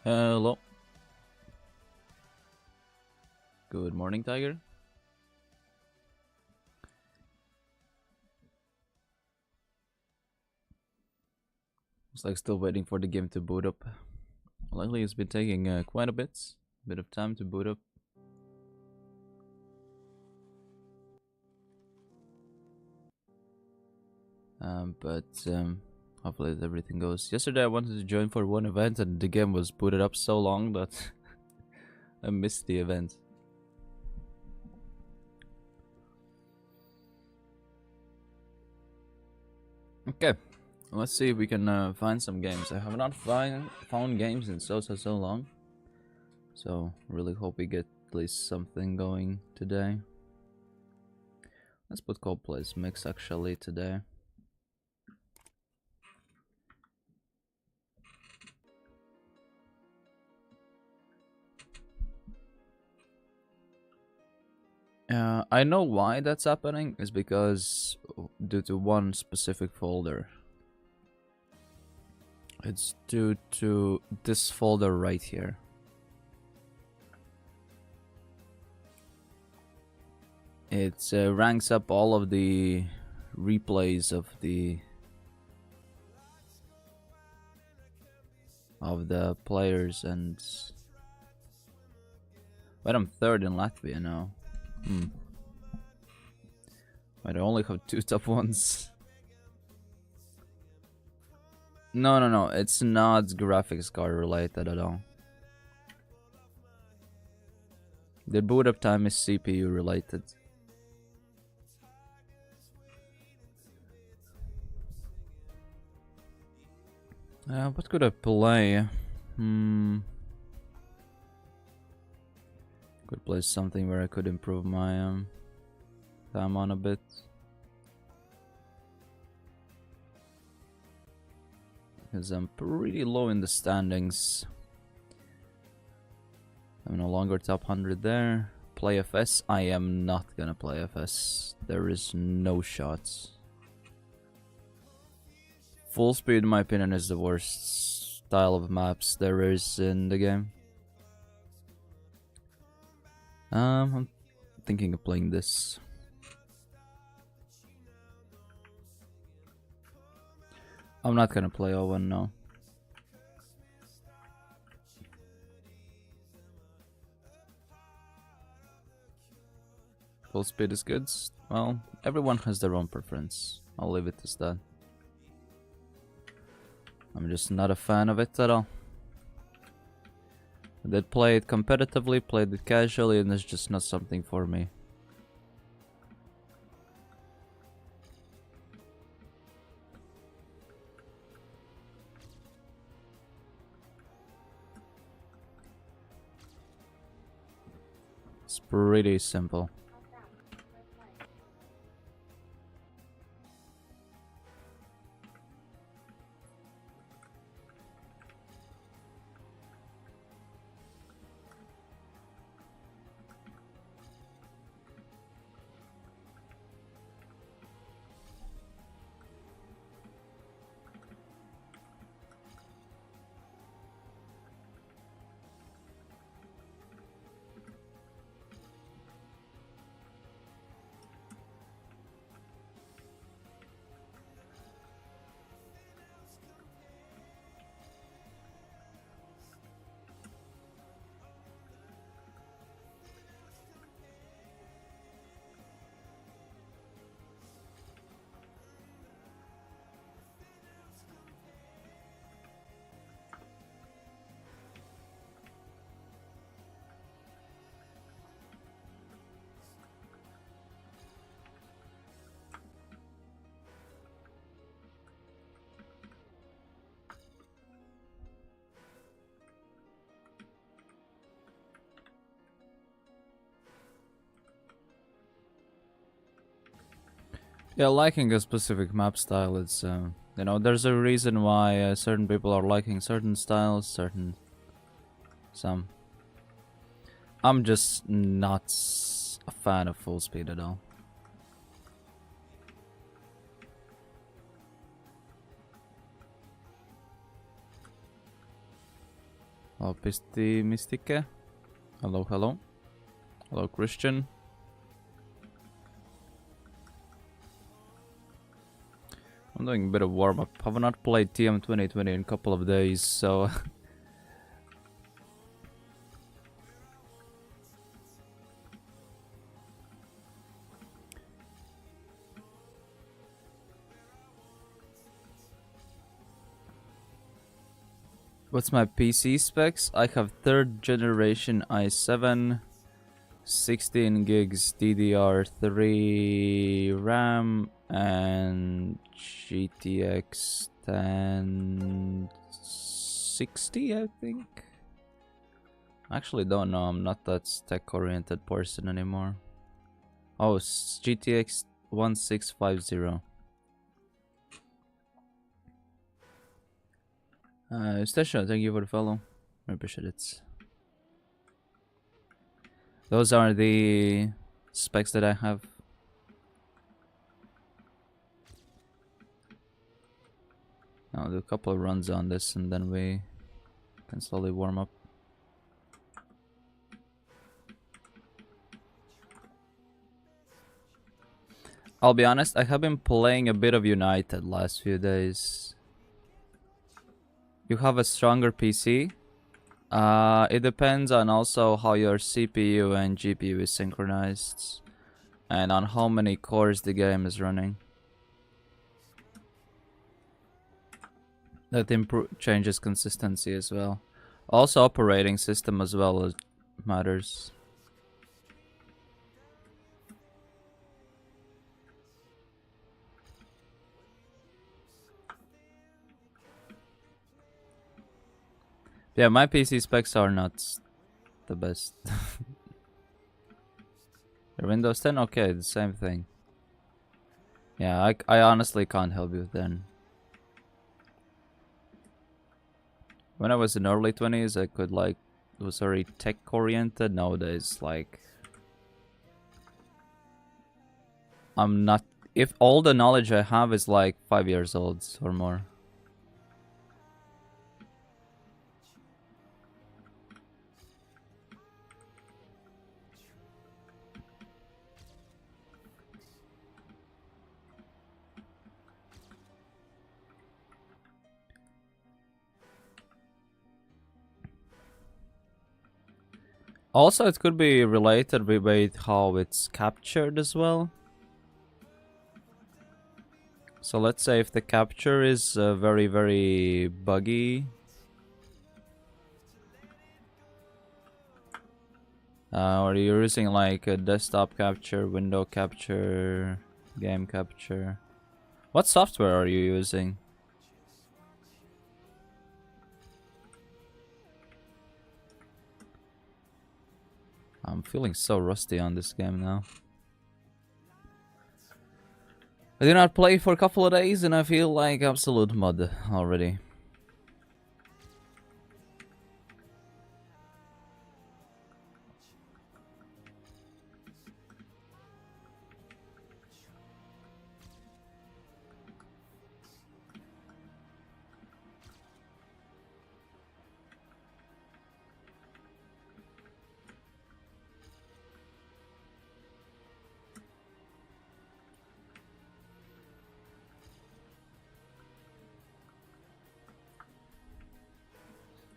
Hello. Good morning, Tiger. It's like still waiting for the game to boot up. Lately, it's been taking quite a bit of time to boot up. But hopefully everything goes. Yesterday, I wanted to join for one event, and the game was booted up so long that I missed the event. Okay, let's see if we can find some games. I have not found games in so long, so really hope we get at least something going today. Let's put Coldplay's mix actually today. I know why that's happening is because due to one specific folder. It's due to this folder right here. It ranks up all of the replays of the players, and but I'm third in Latvia now. But I only have 2 top 1s. No, it's not graphics card related at all. The boot up time is CPU related. What could I play? Could play something where I could improve my time on a bit. Because I'm pretty low in the standings. I'm no longer top 100 there. Play FS? I am not gonna play FS. There is no shots. Full speed, in my opinion, is the worst style of maps there is in the game. I'm thinking of playing this. I'm not gonna play O1 now. Full speed is good. Well, everyone has their own preference. I'll leave it as that. I'm just not a fan of it at all. I did play it competitively, played it casually, and it's just not something for me. It's pretty simple. Yeah, liking a specific map style, it's, you know, there's a reason why certain people are liking certain styles, some. I'm just not a fan of full speed at all. Hello, Pisti Mistike. Hello, hello. Hello, Christian. I'm doing a bit of warm-up. I have not played TM 2020 in a couple of days, so... What's my PC specs? I have 3rd generation i7, 16 gigs DDR3 RAM, and GTX 1060, I think. I actually don't know. I'm not that tech-oriented person anymore. Oh, GTX 1650. Station, thank you for the follow. I appreciate it. Those are the specs that I have. I'll do a couple of runs on this and then we can slowly warm up. I'll be honest, I have been playing a bit of United last few days. You have a stronger PC? It depends on also how your CPU and GPU is synchronized and on how many cores the game is running. That changes consistency as well. Also operating system as well matters. Yeah, my PC specs are not the best. Your Windows 10? Okay, the same thing. Yeah, I honestly can't help you then. When I was in early 20s, I could like, was very tech oriented. Nowadays, like, I'm not, if all the knowledge I have is like 5 years old or more. Also, it could be related with how it's captured as well. So let's say if the capture is very, very buggy. Or you're using like a desktop capture, window capture, game capture. What software are you using? I'm feeling so rusty on this game now. I did not play for a couple of days and I feel like absolute mud already.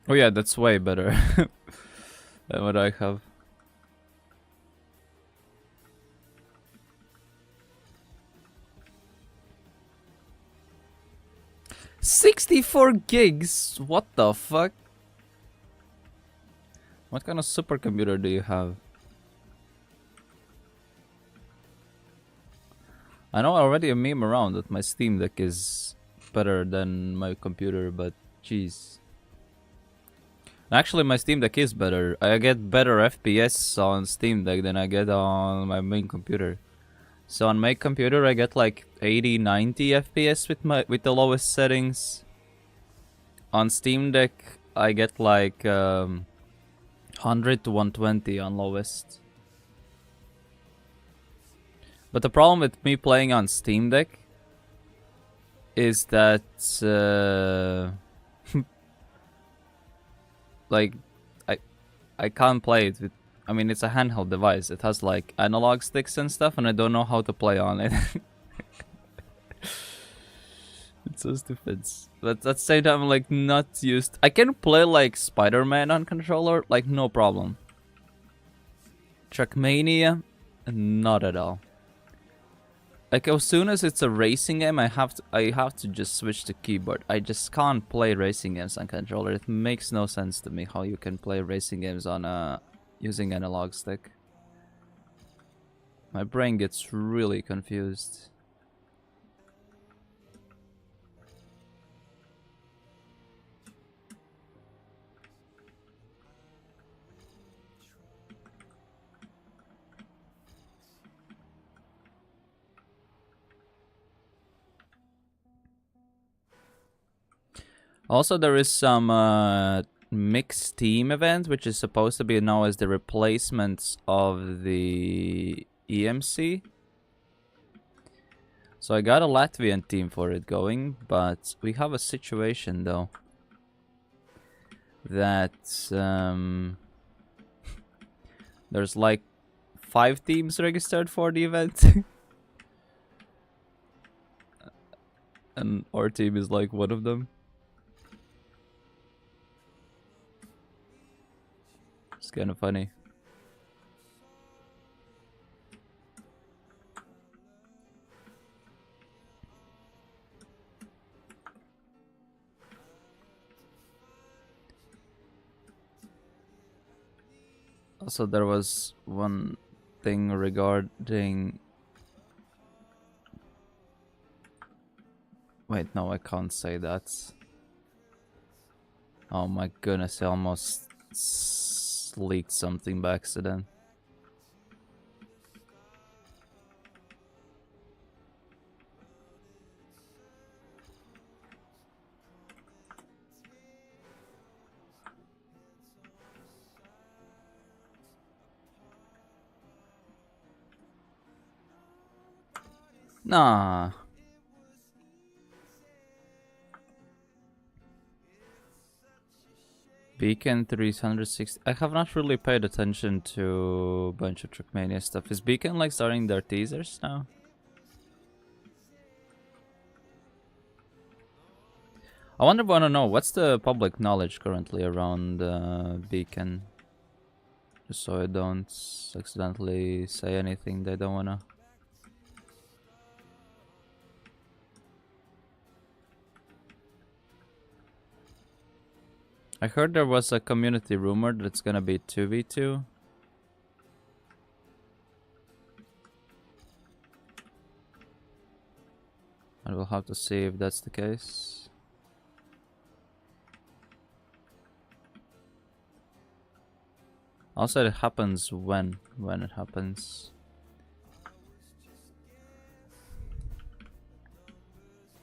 Oh yeah, that's way better than what I have. $64 gigs? What the fuck? What kind of supercomputer do you have? I know already a meme around that my Steam Deck is better than my computer, but jeez. Actually, my Steam Deck is better. I get better FPS on Steam Deck than I get on my main computer. So on my computer, I get like 80, 90 FPS with the lowest settings. On Steam Deck, I get like 100 to 120 on lowest. But the problem with me playing on Steam Deck is that like I can't play it with. I mean, it's a handheld device. It has like analog sticks and stuff, and I don't know how to play on it. It's so stupid. But at the same time, I'm like not used. I can play like Spider-Man on controller, like no problem. Trackmania, not at all. Like as soon as it's a racing game, I have to just switch to keyboard. I just can't play racing games on controller. It makes no sense to me how you can play racing games on using analog stick. My brain gets really confused. Also, there is some mixed team event, which is supposed to be now as the replacements of the EMC. So I got a Latvian team for it going, but we have a situation though that there's like 5 teams registered for the event. And our team is like one of them. It's kind of funny. Also, there was one thing regarding... Wait, no, I can't say that. Oh my goodness, I almost leaked something by accident. Nah. Beacon 360. I have not really paid attention to a bunch of Trackmania stuff. Is Beacon like starting their teasers now? I wanna know what's the public knowledge currently around Beacon, just so I don't accidentally say anything they don't wanna. I heard there was a community rumor that it's gonna be 2v2. I will have to see if that's the case. Also, it happens when it happens.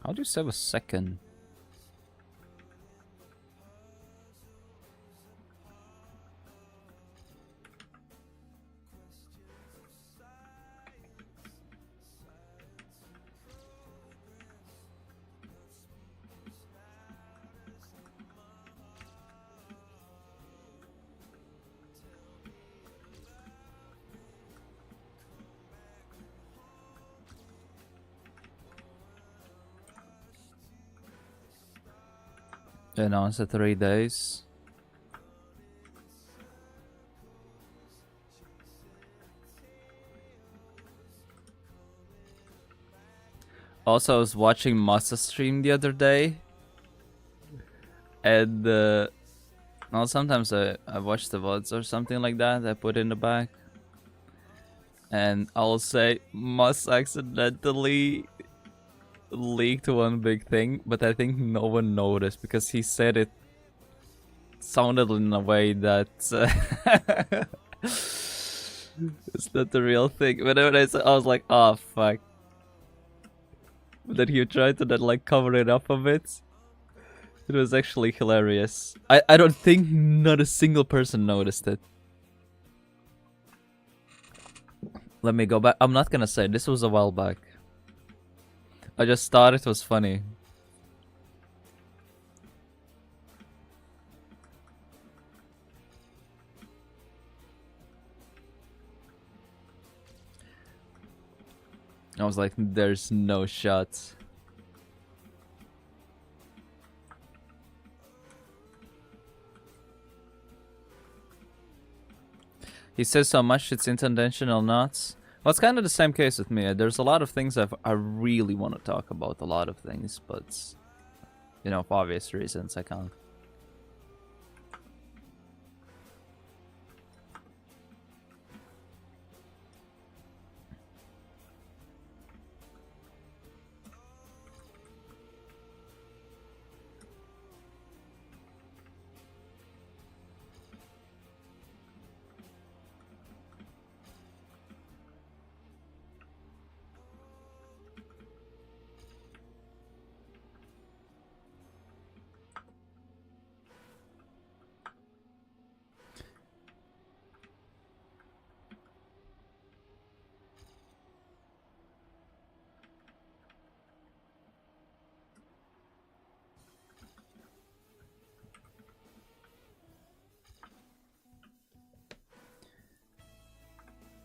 How do you save a second? They announced it 3 days. Also, I was watching Masa stream the other day. And well, sometimes I watch the VODs or something like that. I put in the back. And I'll say Mas accidentally leaked one big thing, but I think no one noticed because he said it sounded in a way that it's not the real thing. Whenever I was like, oh fuck. But then he tried to then like cover it up a bit. It was actually hilarious. I don't think not a single person noticed it. Let me go back. I'm not gonna say, this was a while back. I just thought it was funny. I was like, there's no shot. He says so much it's intentional not. Well, it's kind of the same case with me. There's a lot of things I really want to talk about, a lot of things, but, you know, for obvious reasons, I can't.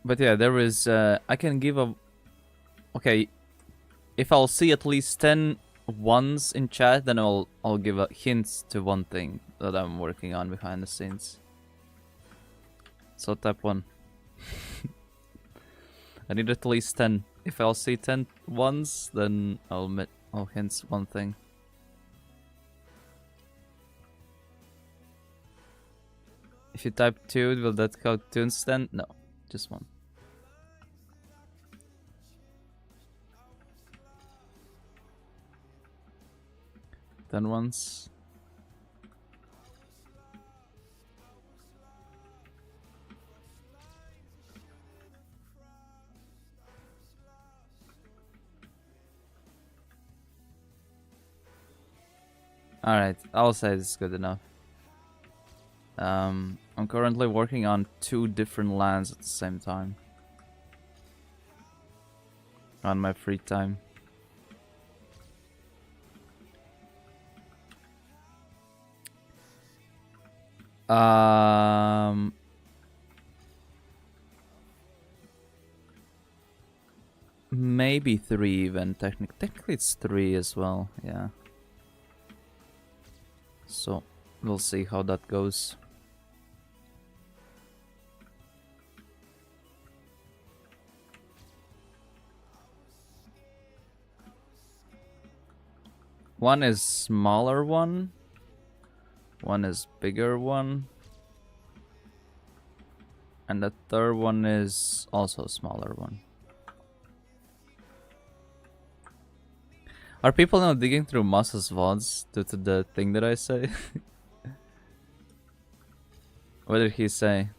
But yeah, there is, I can give a, okay, if I'll see at least 10 ones in chat, then I'll give a hint to one thing that I'm working on behind the scenes. So type 1. I need at least 10. If I'll see 10 ones, then I'll hint one thing. If you type 2, will that count 2 instead? No, just 1. Then once. Alright, I'll say this is good enough. I'm currently working on 2 different lands at the same time. On my free time. Maybe 3 even. Technically it's 3 as well, yeah. So, we'll see how that goes. One is smaller one. One is bigger one. And the third one is also a smaller one. Are people now digging through Moss's VODs due to the thing that I say? What did he say?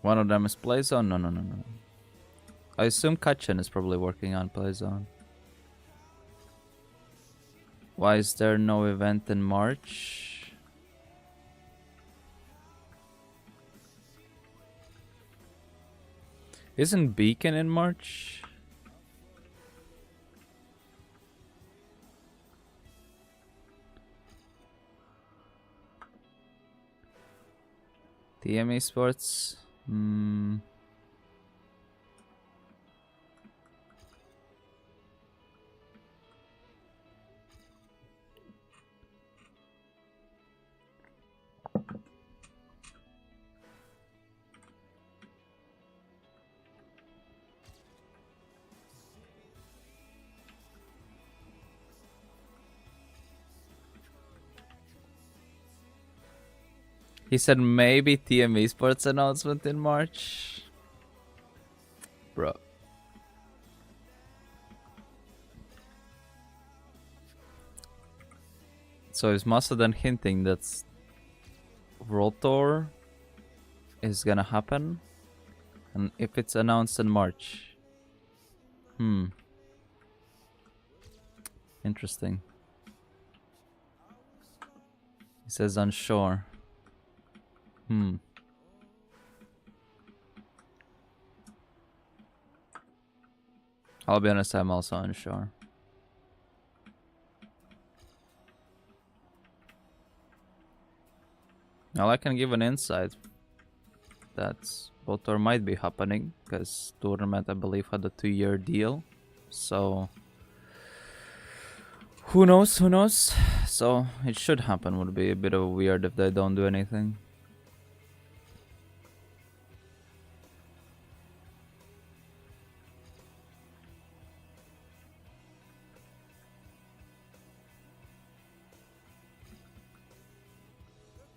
One of them is Playzone? No. I assume Kachin is probably working on Playzone. Why is there no event in March? Isn't Beacon in March? TM Esports? He said maybe TM Esports announcement in March. Bro. So is Masa then hinting that World Tour is gonna happen? And if it's announced in March? Interesting. He says unsure. I'll be honest, I'm also unsure. Well, I can give an insight. That's Pro Tour might be happening, because tournament I believe had a 2-year deal. So who knows, who knows? So it should happen. Would be a bit of weird if they don't do anything.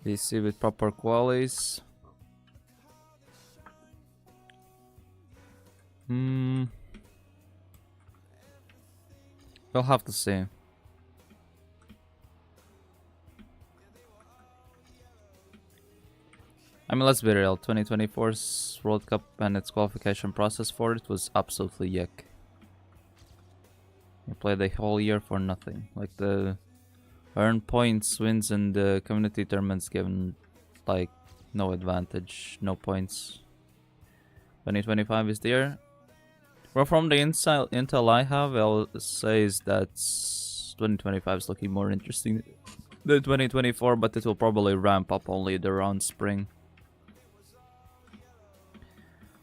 DC with proper qualies. We'll have to see. I mean, let's be real. 2024's World Cup and its qualification process for it was absolutely yuck. You played the whole year for nothing. Like, the earned points, wins, and the community tournaments given, like, no advantage, no points. 2025 is the year. Well, from the intel I have, I'll say is that 2025 is looking more interesting than 2024, but it will probably ramp up only around spring.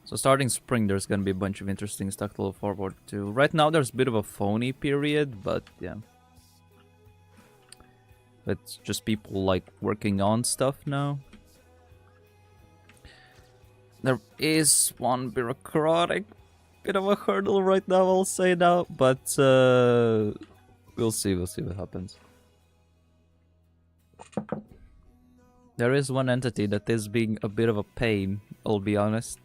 So starting spring, there's gonna be a bunch of interesting stuff to look forward to. Right now, there's a bit of a phony period, but yeah. It's just people like working on stuff now. There is one bureaucratic bit of a hurdle right now, I'll say now, but we'll see what happens. There is one entity that is being a bit of a pain, I'll be honest.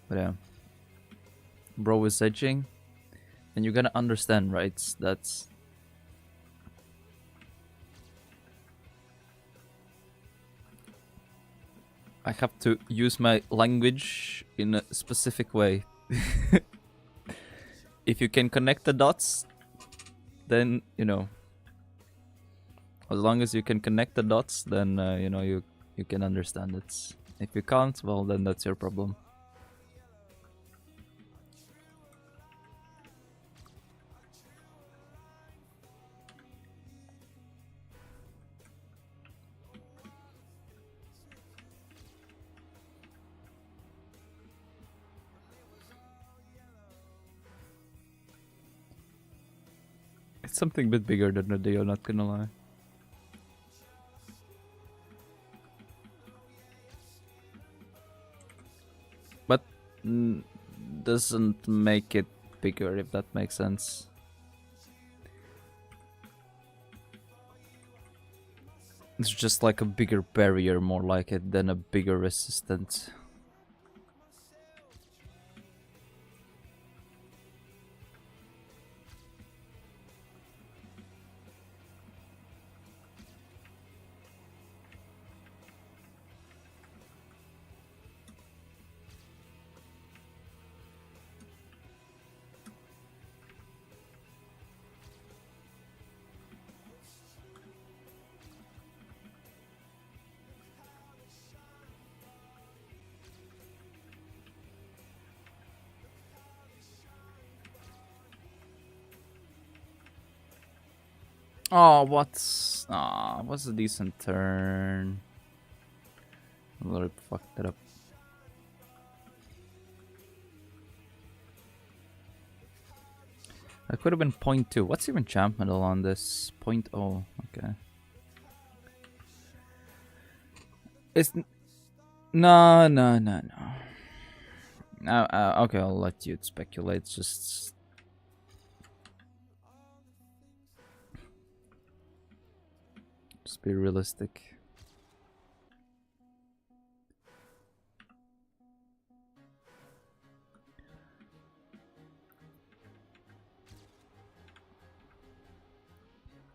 But yeah. Bro is edging. And you're gonna understand, right? That's... I have to use my language in a specific way. If you can connect the dots, then, you know... As long as you can connect the dots, then, you know, you can understand it. If you can't, well, then that's your problem. It's something a bit bigger than a Dio, not gonna lie. But doesn't make it bigger, if that makes sense. It's just like a bigger barrier, more like it, than a bigger resistance. Oh, what's a decent turn? A little fucked it up. That could have been 0.2. What's even champ medal on this? 0.0. Okay. It's no. Okay, I'll let you speculate. Just be realistic.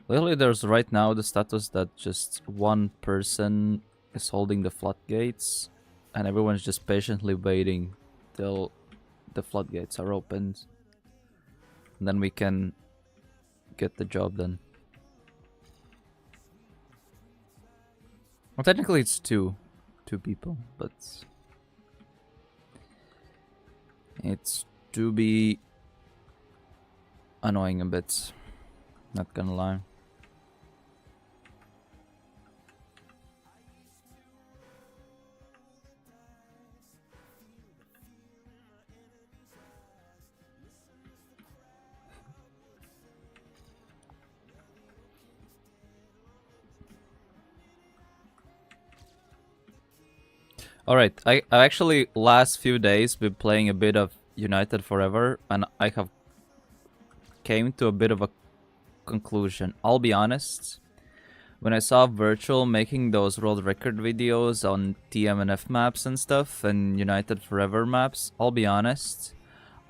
Literally, there's right now the status that just one person is holding the floodgates, and everyone's just patiently waiting till the floodgates are opened. And then we can get the job done. Well, technically it's two people, but it's to be annoying a bit, not gonna lie. Alright, I actually last few days been playing a bit of United Forever, and I have came to a bit of a conclusion. I'll be honest, when I saw Virtual making those world record videos on TM and F maps and stuff, and United Forever maps, I'll be honest,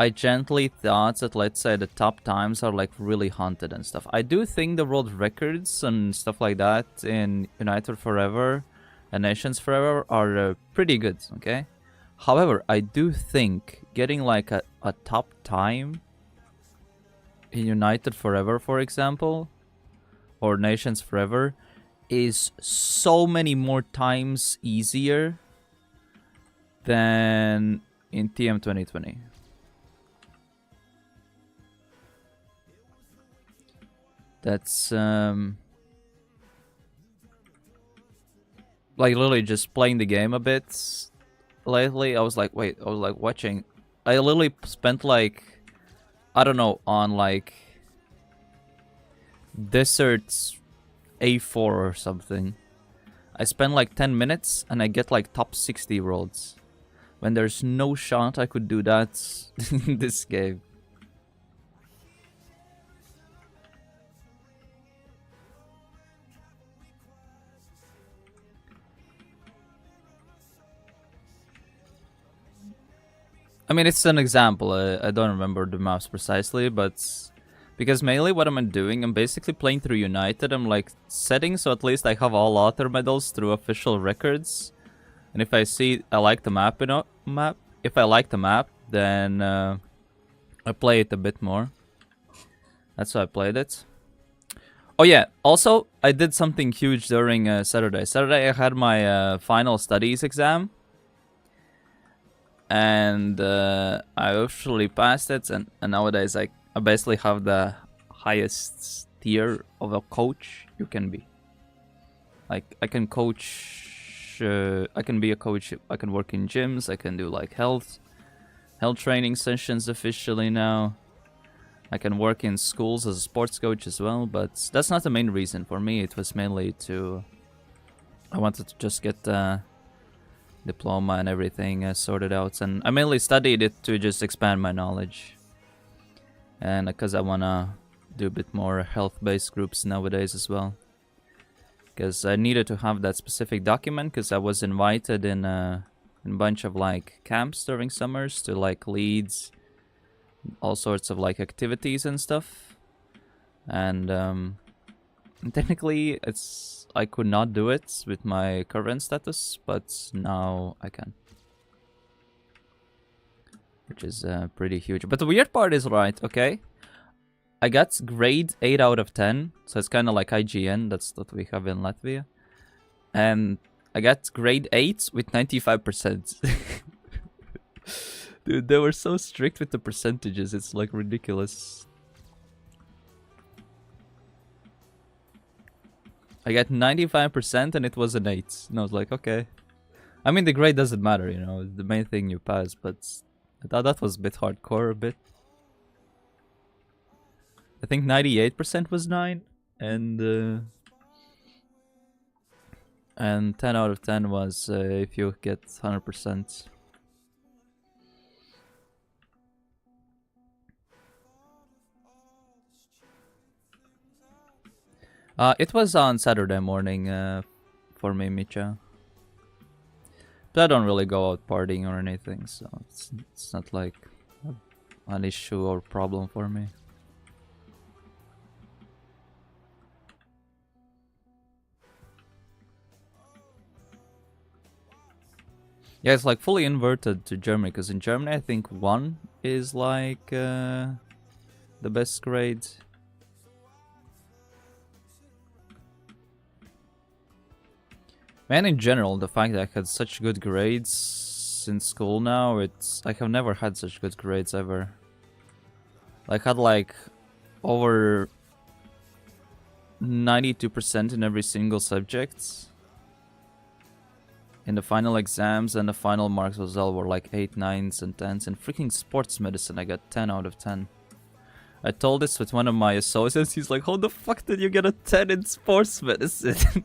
I gently thought that, let's say, the top times are like really haunted and stuff. I do think the world records and stuff like that in United Forever and Nations Forever are pretty good, okay? However, I do think getting like a top time in United Forever, for example, or Nations Forever, is so many more times easier than in TM 2020. That's like literally just playing the game a bit lately. I was like, wait, I was like watching. I literally spent like, I don't know, on like Deserts A4 or something. I spend like 10 minutes and I get like top 60 worlds. When there's no shot I could do that in this game. I mean, it's an example. I don't remember the maps precisely, but because mainly what I'm doing, I'm basically playing through United. I'm like setting so at least I have all author medals through official records. And if I see I like the map, if I like the map, then I play it a bit more. That's why I played it. Oh yeah, also I did something huge during Saturday. Saturday I had my final studies exam. And I actually passed it, and nowadays I basically have the highest tier of a coach you can be. Like, I can coach, I can be a coach, I can work in gyms, I can do like health training sessions officially now. I can work in schools as a sports coach as well, but that's not the main reason for me. It was mainly I wanted to just get diploma and everything sorted out, and I mainly studied it to just expand my knowledge, and because I wanna do a bit more health-based groups nowadays as well, because I needed to have that specific document, because I was invited in a bunch of like camps during summers to like lead all sorts of like activities and stuff, and technically I could not do it with my current status, but now I can. Which is pretty huge. But the weird part is, right, okay, I got grade 8 out of 10, so it's kind of like IGN, that's what we have in Latvia. And I got grade 8 with 95%. Dude, they were so strict with the percentages, it's like ridiculous. I got 95% and it was an 8. And I was like, okay. I mean, the grade doesn't matter, you know, the main thing you pass, but I thought that was a bit hardcore a bit. I think 98% was 9, and 10 out of 10 was if you get 100%. It was on Saturday morning for me, Micha. But I don't really go out partying or anything, so it's not like an issue or problem for me. Yeah, it's like fully inverted to Germany, because in Germany I think 1 is like the best grade. Man, in general, the fact that I had such good grades in school now, I have never had such good grades ever. I had like over 92% in every single subject in the final exams, and the final marks as well were like 8, 9s, and 10s. In freaking sports medicine, I got 10 out of 10. I told this with one of my associates. He's like, how the fuck did you get a 10 in sports medicine?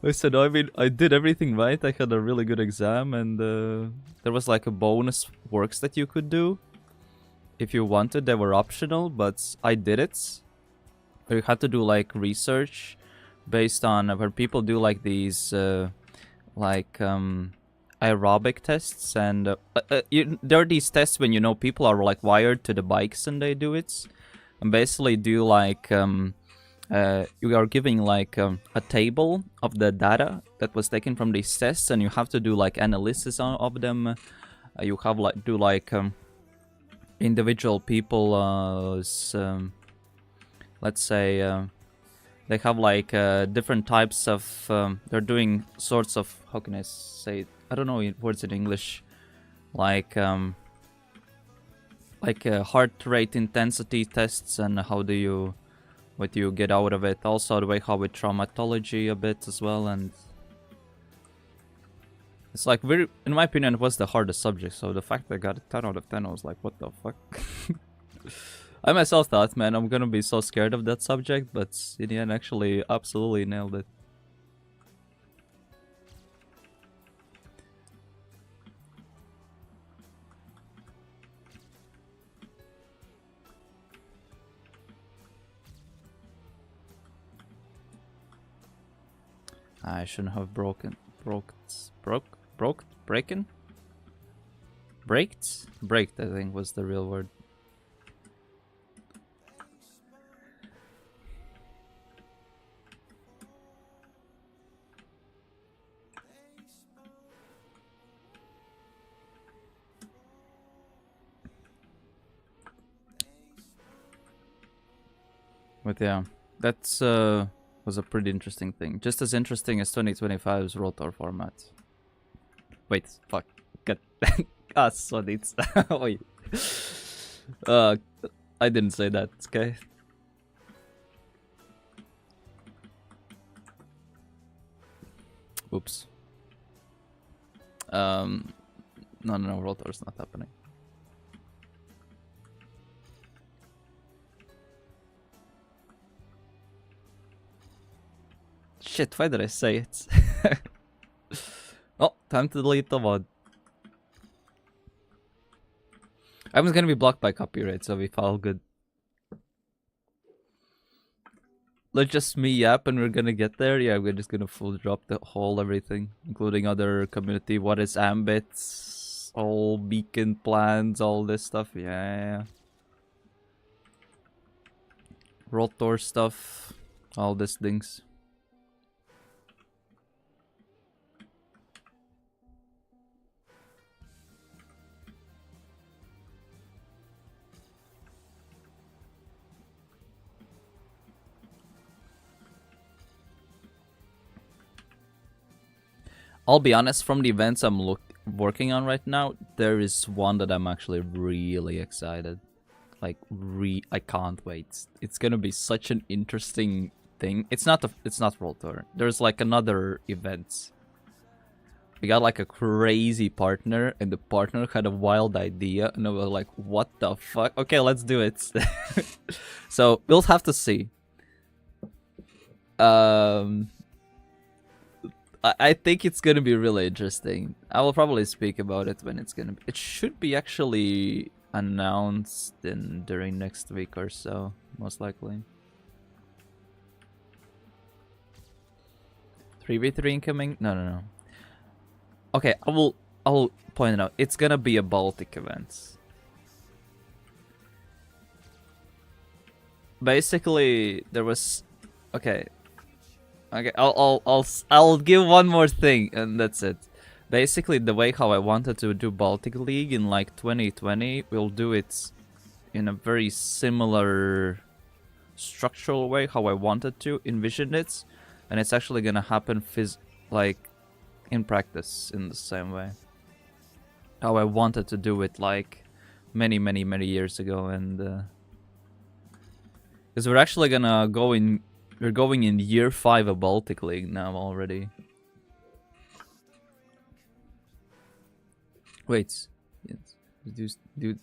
I said, I mean, I did everything right. I had a really good exam, and there was like a bonus works that you could do. If you wanted, they were optional, but I did it. You had to do like research based on where people do like these aerobic tests, and there are these tests when you know people are like wired to the bikes and they do it, and basically do like you are giving like a table of the data that was taken from these tests, and you have to do like analysis of them. You have like do like individual people let's say they have like different types of they're doing sorts of, how can I say it? I don't know words in English, like heart rate intensity tests, and how do you, what do you get out of it? Also the way how with traumatology a bit as well, and it's like very, in my opinion, it was the hardest subject. So the fact that I got a 10 out of 10, I was like, what the fuck? I myself thought, man, I'm gonna be so scared of that subject, but in the end, actually, absolutely nailed it. I shouldn't have broken, braked, I think was the real word. But yeah, that's was a pretty interesting thing. Just as interesting as 2025's rotor format. Wait, fuck. Get so it's wait. I didn't say that, okay? Oops. No, rotor's not happening. Shit, why did I say it? Oh, time to delete the mod. I was gonna be blocked by copyright, so we all good. Let's just me yap and we're gonna get there. Yeah, we're just gonna full drop the whole everything, including other community. What is Ambit? All beacon plans, all this stuff. Yeah. Rotor stuff. All these things. I'll be honest, from the events I'm working on right now, there is one that I'm actually really excited. Like, I can't wait. It's gonna be such an interesting thing. It's not Rotor. There's like another event. We got like a crazy partner, and the partner had a wild idea, and I was like, what the fuck? Okay, let's do it. So, we'll have to see. I think it's gonna be really interesting. I will probably speak about it when it's gonna be. It should be actually announced during next week or so, most likely. 3v3 incoming? No. Okay, I'll point it out. It's gonna be a Baltic event. Basically, there was. Okay, I'll give one more thing, and that's it. Basically, the way how I wanted to do Baltic League in like 2020, we'll do it in a very similar structural way how I wanted to envision it, and it's actually gonna happen like in practice in the same way how I wanted to do it like many years ago, and because we're actually gonna go in. We're going in year 5 of Baltic League now already. Wait. Yes. Do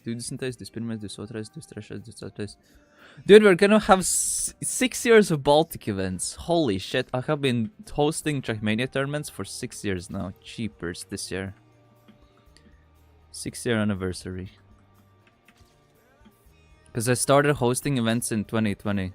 Disentace, do Spinmate, do Sotrace, do Strashes, do Stratrace. Dude, we're gonna have 6 years of Baltic events. Holy shit, I have been hosting Trackmania tournaments for 6 years now. Cheapers this year. 6-year anniversary. Because I started hosting events in 2020.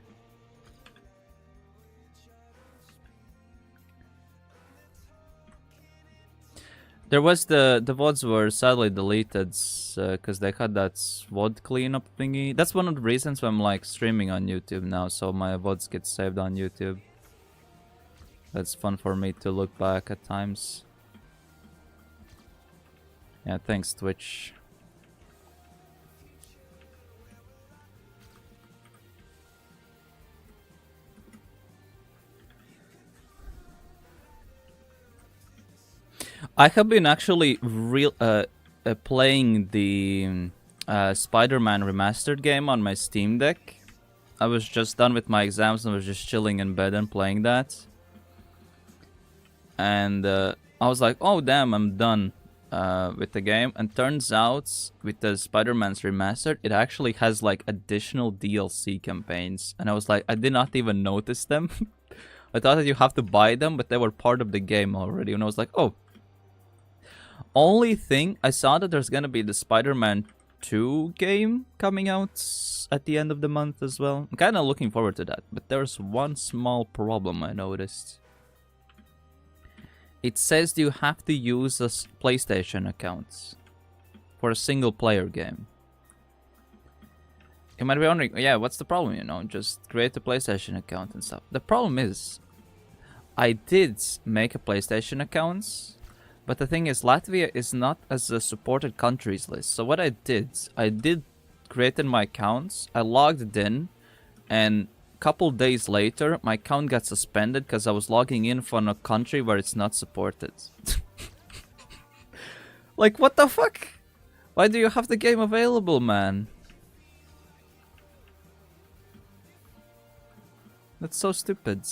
There was the VODs were sadly deleted because they had that VOD cleanup thingy. That's one of the reasons why I'm like streaming on YouTube now, so my VODs get saved on YouTube. That's fun for me to look back at times. Yeah, thanks Twitch. I have been actually playing the Spider-Man remastered game on my Steam Deck. I was just done with my exams and was just chilling in bed and playing that. And I was like, oh damn, I'm done with the game. And turns out, with the Spider-Man's remastered, it actually has like additional DLC campaigns. And I was like, I did not even notice them. I thought that you have to buy them, but they were part of the game already. And I was like, oh. Only thing, I saw that there's gonna be the Spider-Man 2 game coming out at the end of the month as well. I'm kinda looking forward to that, but there's one small problem I noticed. It says you have to use a PlayStation account for a single player game. You might be wondering, yeah, what's the problem, you know? Just create a PlayStation account and stuff. The problem is, I did make a PlayStation account, but the thing is, Latvia is not as a supported countries list. So what I did create my accounts, I logged it in, and a couple days later, my account got suspended because I was logging in from a country where it's not supported. Like, what the fuck? Why do you have the game available, man? That's so stupid.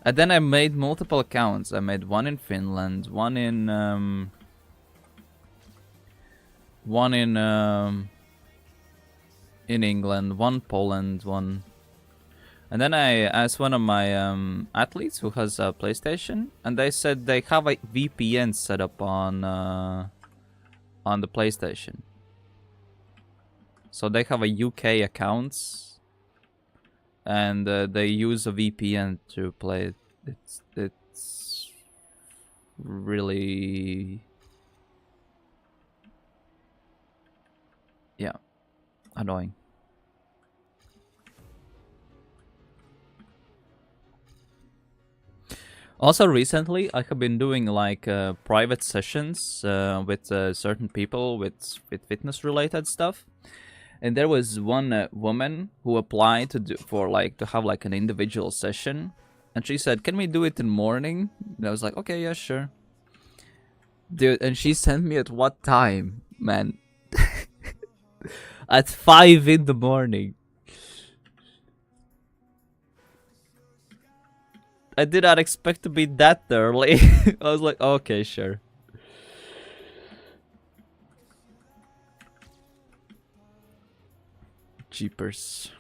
And then I made multiple accounts. I made one in Finland, one in England, one Poland, one. And then I asked one of my athletes who has a PlayStation, and they said they have a VPN set up on the PlayStation. So they have a UK accounts. And they use a VPN to play it. It's really, yeah, annoying. Also, recently I have been doing like private sessions with certain people with fitness related stuff. And there was one woman who applied to have like an individual session, and she said, "Can we do it in morning?" And I was like, "Okay, yeah, sure." Dude, and she sent me at what time, man? At 5 in the morning. I did not expect to be that early. I was like, okay, sure. Jeepers.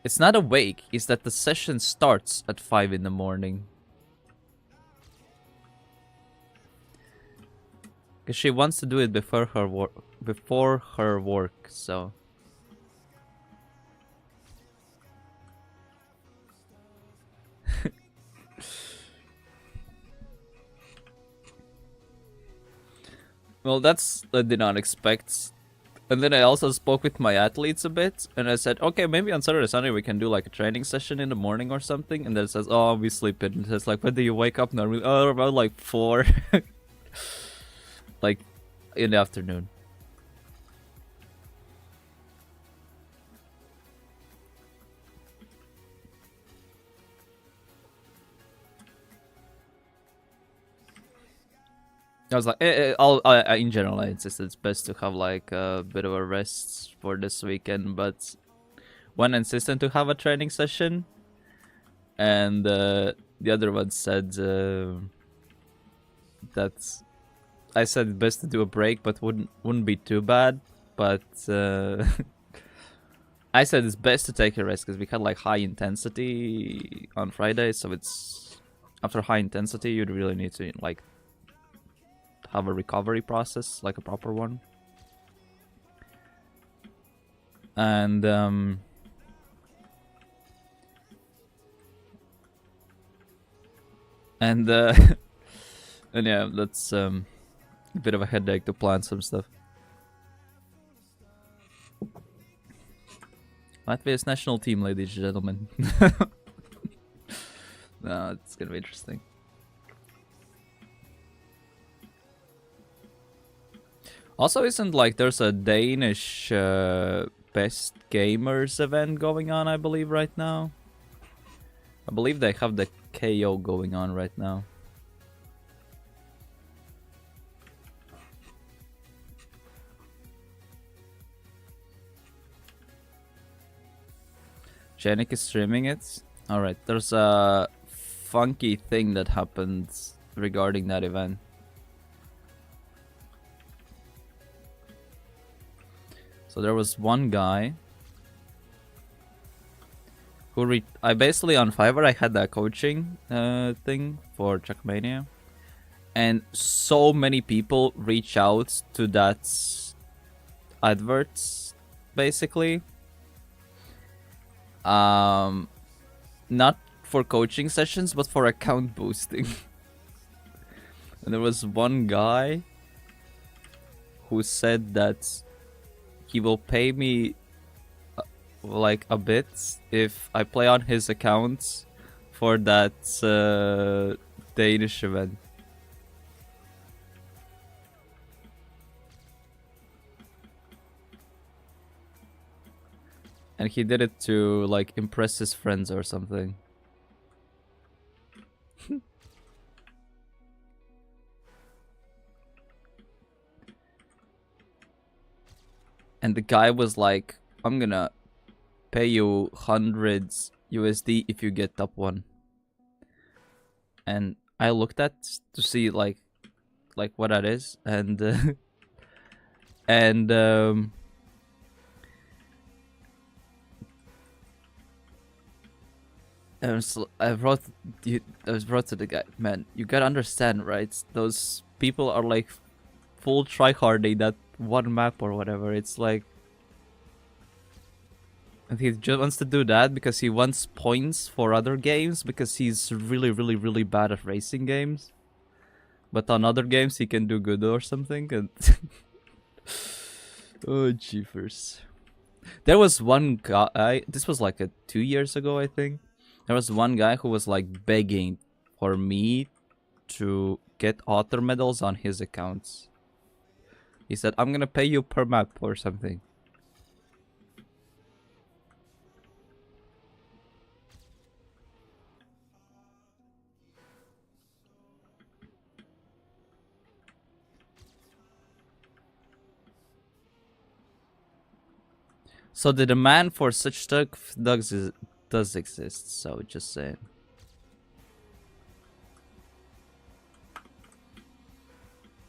It's not awake, it's that the session starts at 5 in the morning. Because she wants to do it before her work, so. Well, that's I did not expect. And then I also spoke with my athletes a bit, and I said, okay, maybe on Saturday, Sunday we can do like a training session in the morning or something. And then it says, oh, we sleep in. It says like, when do you wake up normally? Oh, about like 4. Like in the afternoon. I was like, in general, I insist it's best to have like a bit of a rest for this weekend. But when insistent to have a training session, And the other one said that I said best to do a break, but wouldn't be too bad. But I said it's best to take a rest because we had like high intensity on Friday, so it's after high intensity you'd really need to like have a recovery process, like a proper one. And and and yeah, that's a bit of a headache to plan some stuff. Latvia's national team, ladies and gentlemen. No, it's gonna be interesting. Also, isn't like there's a Danish best gamers event going on, I believe, right now? I believe they have the KO going on right now. Janik is streaming it. Alright, there's a funky thing that happened regarding that event. So there was one guy who I basically on Fiverr I had that coaching thing for Trackmania, and so many people reach out to that adverts basically. Not for coaching sessions, but for account boosting. And there was one guy who said that he will pay me like a bit if I play on his account for that Danish event. And he did it to like impress his friends or something. And the guy was like, I'm gonna pay you hundreds USD if you get top 1. And I looked at to see like what that is, and and I wrote to the guy, man, you gotta understand, right? Those people are like full tryharding that one map or whatever. It's like, and he just wants to do that because he wants points for other games, because he's really bad at racing games. But on other games he can do good or something. And oh, jeepers. There was one guy, this was like 2 years ago, I think. There was one guy who was like begging for me to get author medals on his accounts. He said, I'm gonna pay you per map or something. So the demand for such stuff does exist, so just saying.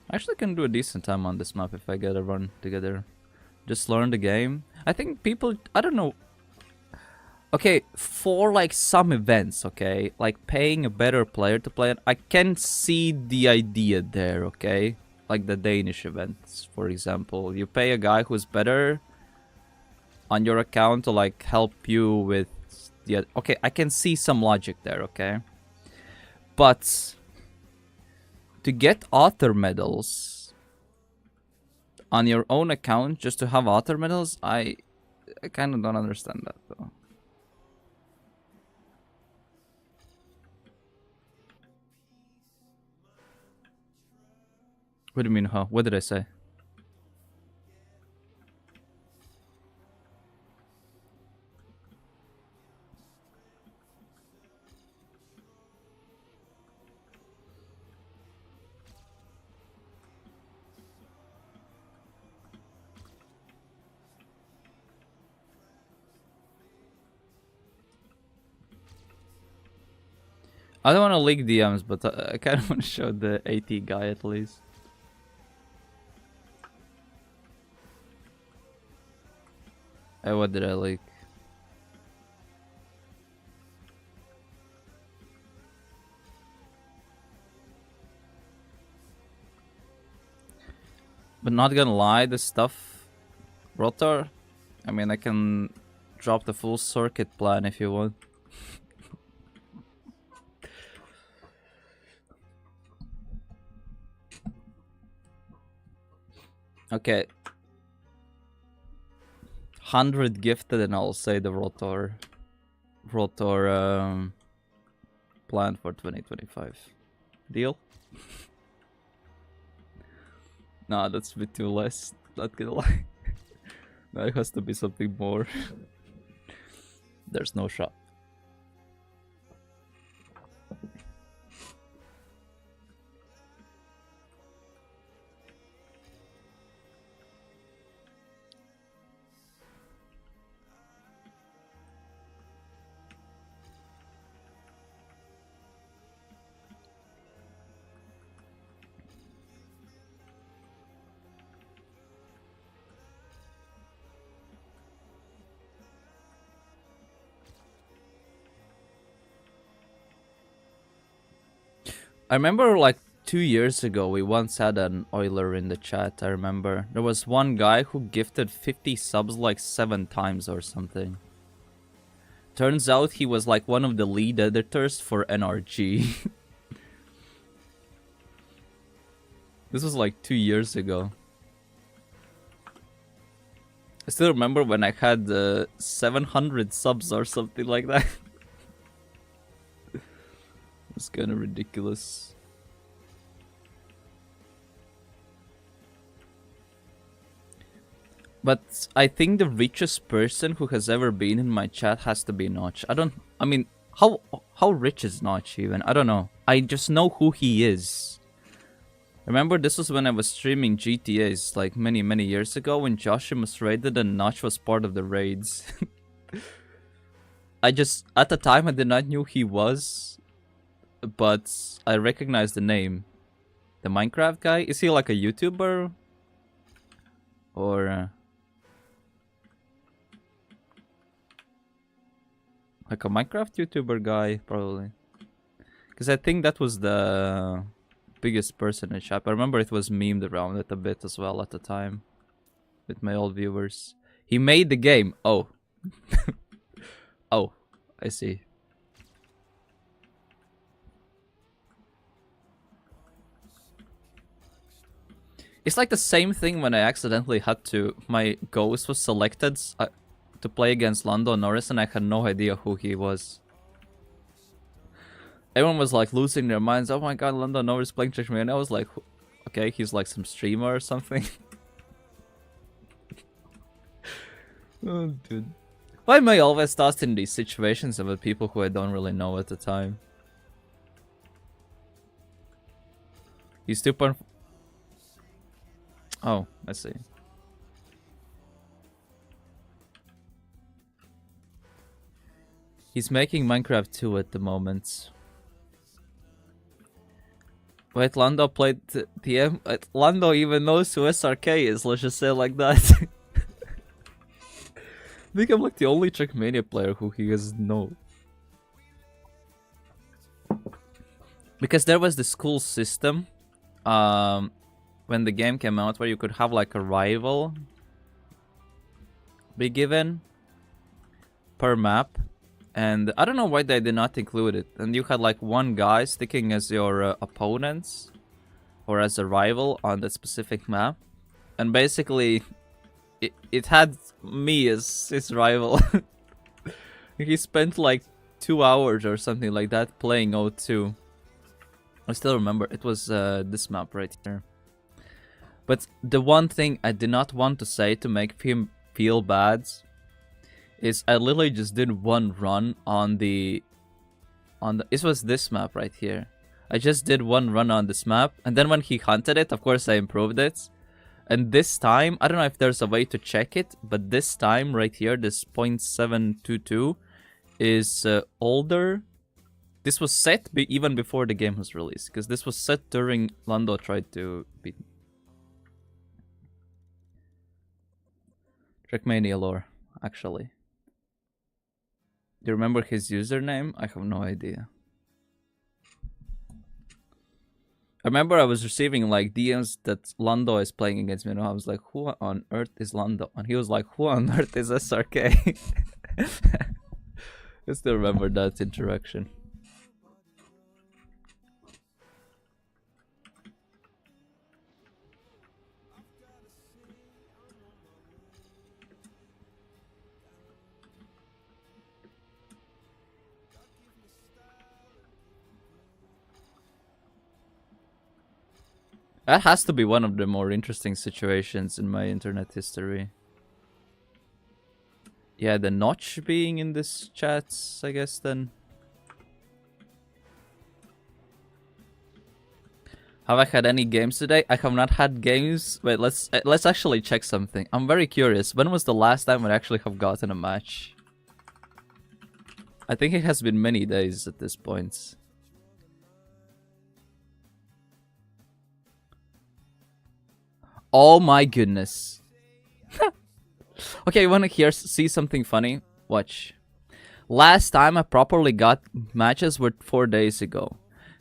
I actually can do a decent time on this map if I get a run together. Just learn the game. I think people, I don't know. Okay, for like some events, okay, like paying a better player to play it, I can see the idea there, okay? Like the Danish events, for example. You pay a guy who's better on your account to like help you with the... Okay, I can see some logic there, okay? But to get author medals on your own account just to have author medals, I kind of don't understand that though. What do you mean, huh? What did I say? I don't want to leak DMs, but I kind of want to show the AT guy at least. Hey, what did I leak? But not gonna lie, this stuff, Rotor, I mean, I can drop the full circuit plan if you want. Okay. 100 gifted and I'll say the Rotor plan for 2025. Deal? Nah, that's a bit too less, not gonna lie. There has to be something more. There's no shop. I remember like 2 years ago we once had an Euler in the chat. I remember there was one guy who gifted 50 subs like 7 times or something. Turns out he was like one of the lead editors for NRG. This was like 2 years ago. I still remember when I had 700 subs or something like that. It's kind of ridiculous. But I think the richest person who has ever been in my chat has to be Notch. I mean, how rich is Notch even? I don't know. I just know who he is. Remember, this was when I was streaming GTAs like many years ago when Joshua was raided and Notch was part of the raids. At the time I did not know he was, but I recognized the name. The Minecraft guy? Is he like a YouTuber? Or like a Minecraft YouTuber guy, probably. Because I think that was the biggest person in chat. I remember it was memed around it a bit as well at the time. With my old viewers. He made the game. Oh. Oh, I see. It's like the same thing when I accidentally had to... My ghost was selected to play against Lando Norris and I had no idea who he was. Everyone was like losing their minds. Oh my god, Lando Norris playing Trackmania. And I was like, okay, he's like some streamer or something. Oh, dude. Why am I always tossed in these situations with people who I don't really know at the time? He's 2.4. Oh, I see. He's making Minecraft 2 at the moment. Wait, Lando played TM? Lando even knows who SRK is, let's just say it like that. I think I'm like the only Trackmania player who he doesn't know. Because there was this cool system when the game came out where you could have like a rival be given per map. And I don't know why they did not include it. And you had like one guy sticking as your opponents or as a rival on that specific map. And basically, it had me as his rival. He spent like 2 hours or something like that playing O2. I still remember, it was this map right here. But the one thing I did not want to say to make him feel bad is I literally just did one run on the it was this map right here. I just did one run on this map, and then when he hunted it, of course I improved it. And this time, I don't know if there's a way to check it, but this time right here, this 0.722 is older This was set even before the game was released, because this was set during Lando tried to beat Trackmania lore, actually. Do you remember his username? I have no idea. I remember I was receiving like DMs that Lando is playing against me, and I was like, who on earth is Lando? And he was like, who on earth is SRK? I still remember that interaction. That has to be one of the more interesting situations in my internet history. Yeah, the notch being in this chat, I guess, then. Have I had any games today? I have not had games. Wait, let's actually check something. I'm very curious. When was the last time I actually have gotten a match? I think it has been many days at this point. Oh my goodness. Okay, you wanna see something funny? Watch. Last time I properly got matches were 4 days ago.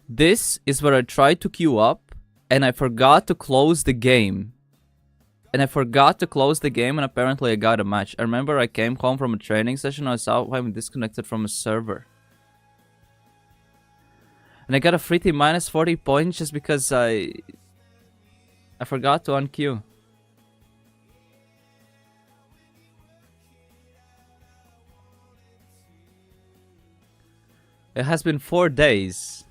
This is where I tried to queue up and I forgot to close the game. And apparently I got a match. I remember I came home from a training session and I saw I'm disconnected from a server. And I got a free team minus 40 points just because I forgot to unqueue. It has been 4 days.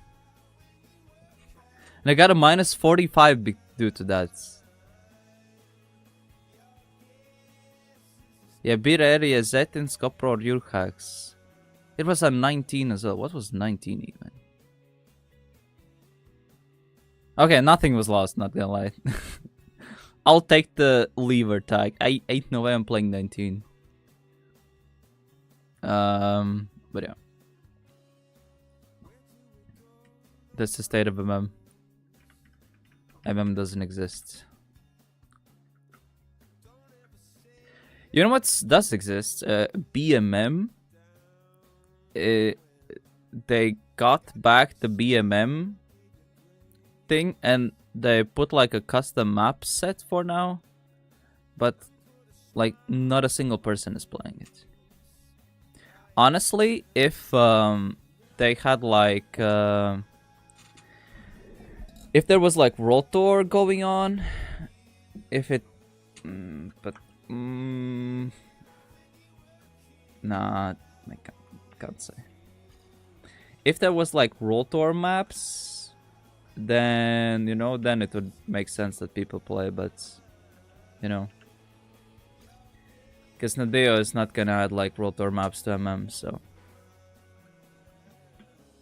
And I got a minus 45 due to that. Yeah, beat area Z in Skopro Urhax. It was a 19 as well. What was 19 even? Okay, nothing was lost, not gonna lie. I'll take the lever tag. I ain't no way I'm playing 19. But yeah. That's the state of MM. MM doesn't exist. You know what does exist? BMM. They got back the BMM thing and they put like a custom map set for now, but like not a single person is playing it. Honestly, if they had like if there was like Rotor going on, if it nah, I can't say. If there was like Rotor maps, then, you know, then it would make sense that people play, but, you know. Because Nadeo is not gonna add like Rotor maps to MM, so.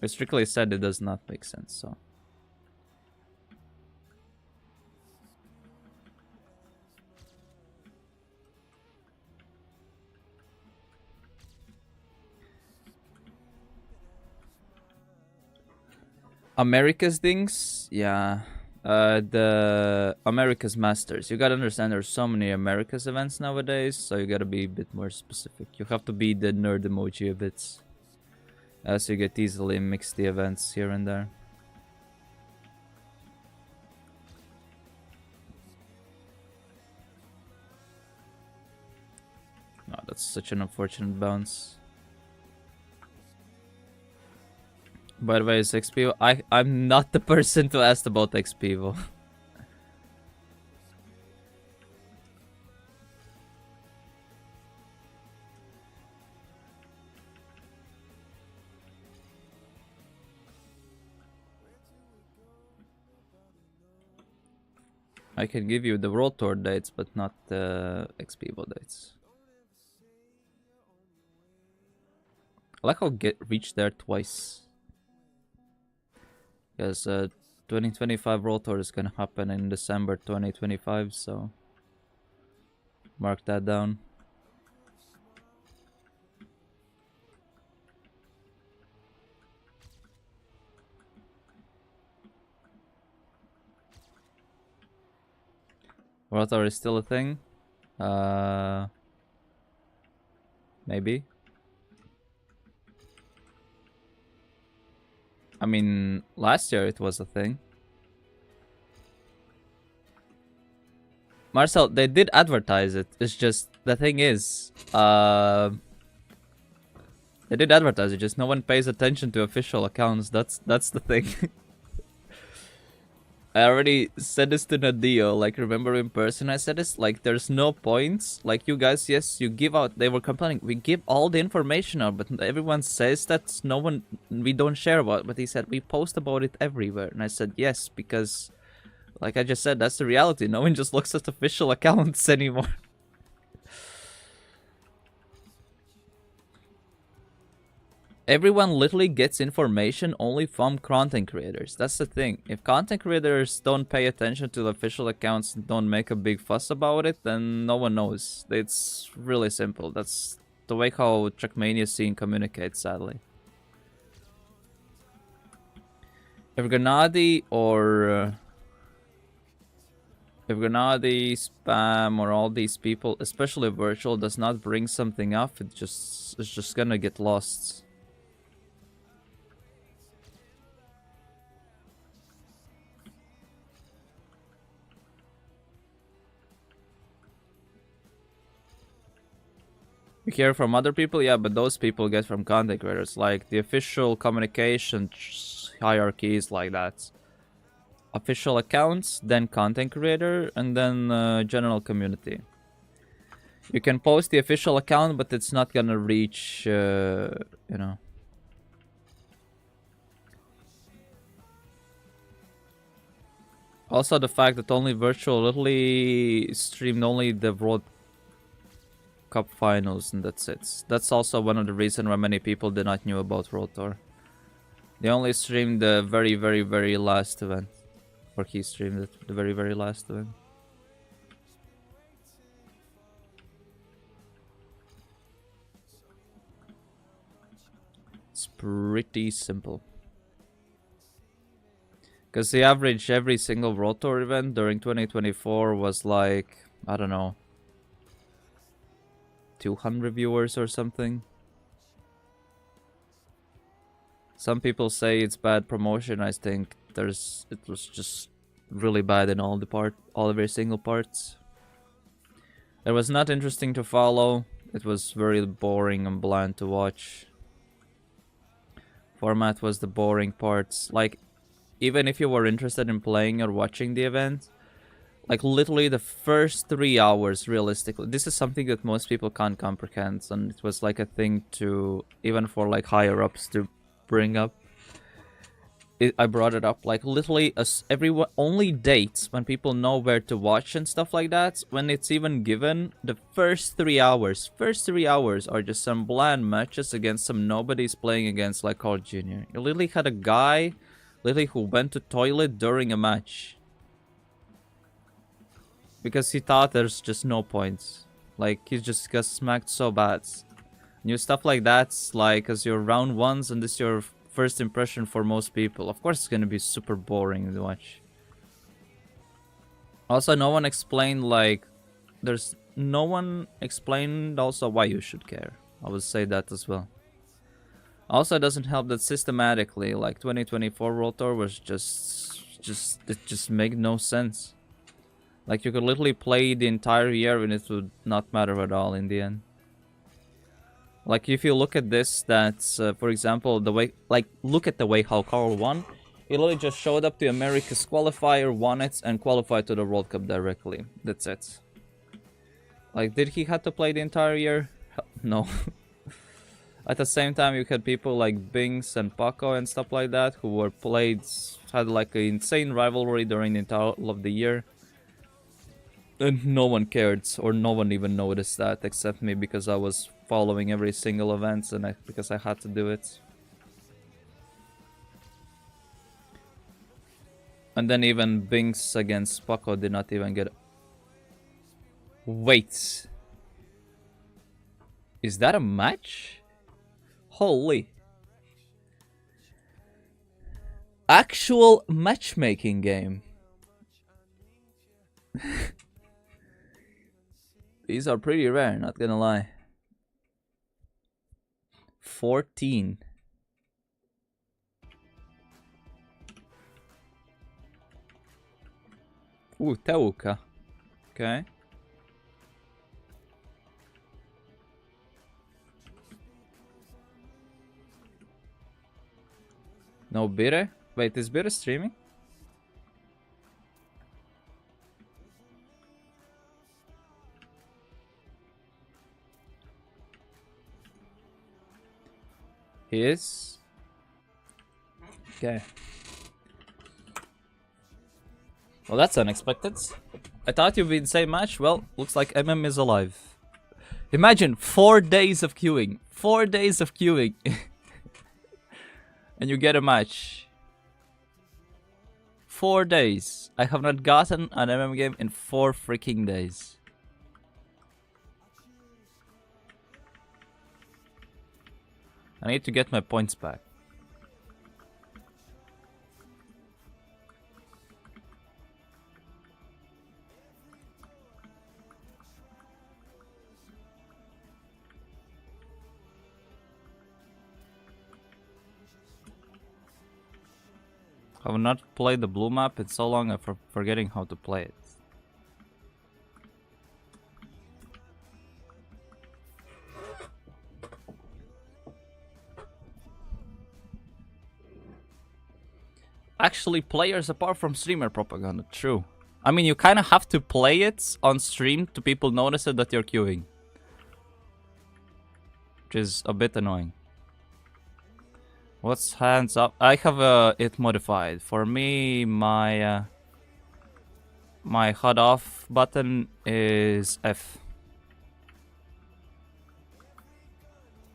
It strictly said it does not make sense, so. America's things, yeah. The America's Masters. You gotta understand there's so many America's events nowadays, so you gotta be a bit more specific. You have to be the nerd emoji a bit, as you get easily mix the events here and there. Oh, that's such an unfortunate bounce. By the way, is XP? I'm not the person to ask about XP. I can give you the World Tour dates, but not the XP dates. I like how reached there twice. Because 2025 World Tour is gonna happen in December 2025, so mark that down. Rotor is still a thing? Maybe. I mean, last year it was a thing. Marcel, they did advertise it. It's just, the thing is, they did advertise it, just no one pays attention to official accounts. That's the thing. I already said this to Nadio, like, remember in person I said this? Like, there's no points. Like, you guys, yes, you give out, they were complaining, we give all the information out, but everyone says that no one, we don't share about it. But he said, we post about it everywhere. And I said, yes, because, like I just said, that's the reality. No one just looks at official accounts anymore. Everyone literally gets information only from content creators. That's the thing. If content creators don't pay attention to the official accounts and don't make a big fuss about it, then no one knows. It's really simple. That's the way how Trackmania scene communicates, sadly. If Gennady or... if Gennady, Spam, or all these people, especially virtual, does not bring something up, it's just gonna get lost. You hear from other people? Yeah, but those people get from content creators. Like, the official communication hierarchy is like that. Official accounts, then content creator, and then general community. You can post the official account, but it's not gonna reach, you know. Also, the fact that only Virtual literally streamed only the World Cup finals, and that's it. That's also one of the reasons why many people did not knew about World Tour. They only streamed the very, very, very last event. Or he streamed it, the very, very last event. It's pretty simple. Because the average every single World Tour event during 2024 was like, I don't know, 200 viewers or something. Some people say it's bad promotion. I think it was just really bad in all every single parts. It was not interesting to follow. It was very boring and bland to watch. Format was the boring parts. Like, even if you were interested in playing or watching the event, like literally the first 3 hours, realistically, this is something that most people can't comprehend, and it was like a thing to, even for like higher ups to bring up. I brought it up, like literally everyone only dates when people know where to watch and stuff like that. When it's even given, the first 3 hours are just some bland matches against some nobodies playing against like Carl Jr. You literally had a guy literally who went to toilet during a match because he thought there's just no points. Like, he just got smacked so bad. New stuff like that's like, as your round ones and this your first impression for most people. Of course it's gonna be super boring to watch. Also, no one explained, like, no one explained also why you should care. I would say that as well. Also, it doesn't help that systematically, like, 2024 World Tour was it just made no sense. Like, you could literally play the entire year and it would not matter at all in the end. Like, if you look at this, that's, for example, the way, like, look at the way how Carl won. He literally just showed up to America's qualifier, won it, and qualified to the World Cup directly. That's it. Like, did he have to play the entire year? No. At the same time, you had people like Binks and Paco and stuff like that, who had like an insane rivalry during the entire of the year. And no one cared, or no one even noticed that, except me, because I was following every single event and because I had to do it. And then even Binks against Paco did not even get... Wait. Is that a match? Holy. Actual matchmaking game. These are pretty rare, not gonna lie. 14. Ooh, Teuka. Okay. No Bire? Wait, is Bire streaming? He is? Okay. Well, that's unexpected. I thought you'd be in the same match. Well, looks like MM is alive. Imagine 4 days of queuing. 4 days of queuing. And you get a match. 4 days. I have not gotten an MM game in 4 freaking days. I need to get my points back. I have not played the blue map in so long, I'm forgetting how to play it. Actually, players apart from streamer propaganda, true. I mean, you kind of have to play it on stream to people notice it that you're queuing. Which is a bit annoying. What's hands up? I have it modified. For me, my HUD off button is F.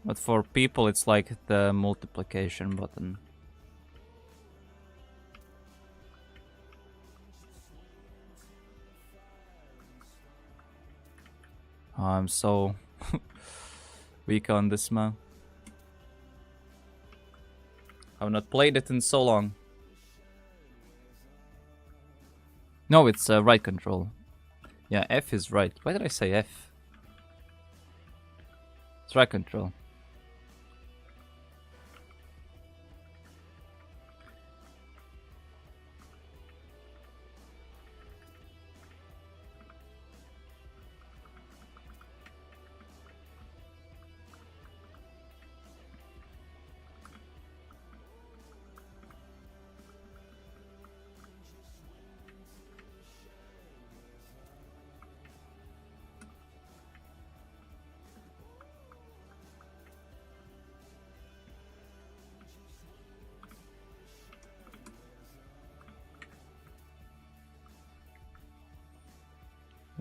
But for people, it's like the multiplication button. Oh, I'm so weak on this map. I've not played it in so long. No, it's right control. Yeah, F is right. Why did I say F? It's right control.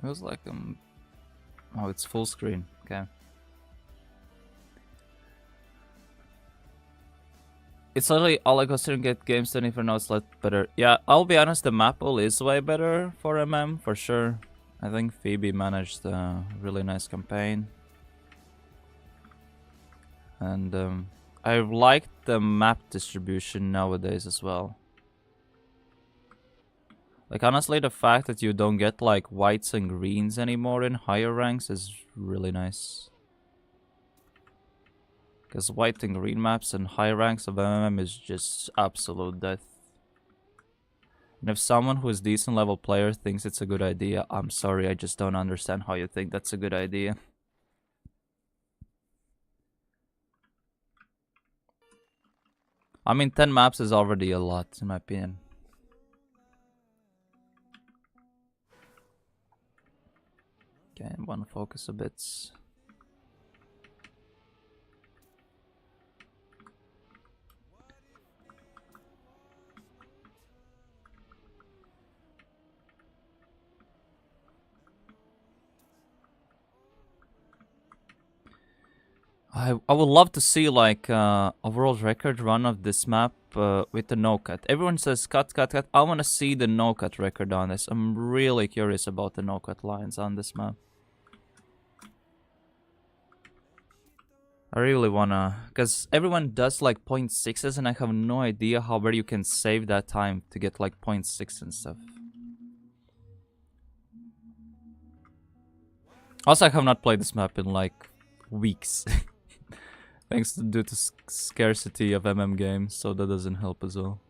It was like oh, it's full screen. Okay. It's literally all I consider get games 24 notes lot better. Yeah, I'll be honest, the map pool is way better for MM for sure. I think Phoebe managed a really nice campaign. And I like the map distribution nowadays as well. Like, honestly, the fact that you don't get, like, whites and greens anymore in higher ranks is really nice. Because white and green maps in higher ranks of MM is just absolute death. And if someone who is decent level player thinks it's a good idea, I'm sorry, I just don't understand how you think that's a good idea. I mean, 10 maps is already a lot, in my opinion. Okay, I want to focus a bit. I would love to see like a world record run of this map with the no cut. Everyone says cut, cut, cut. I want to see the no cut record on this. I'm really curious about the no cut lines on this map. I really wanna, because everyone does like 0.6s and I have no idea where you can save that time to get like 0.6 and stuff. Also, I have not played this map in like weeks. Thanks to due to scarcity of games, so that doesn't help as well.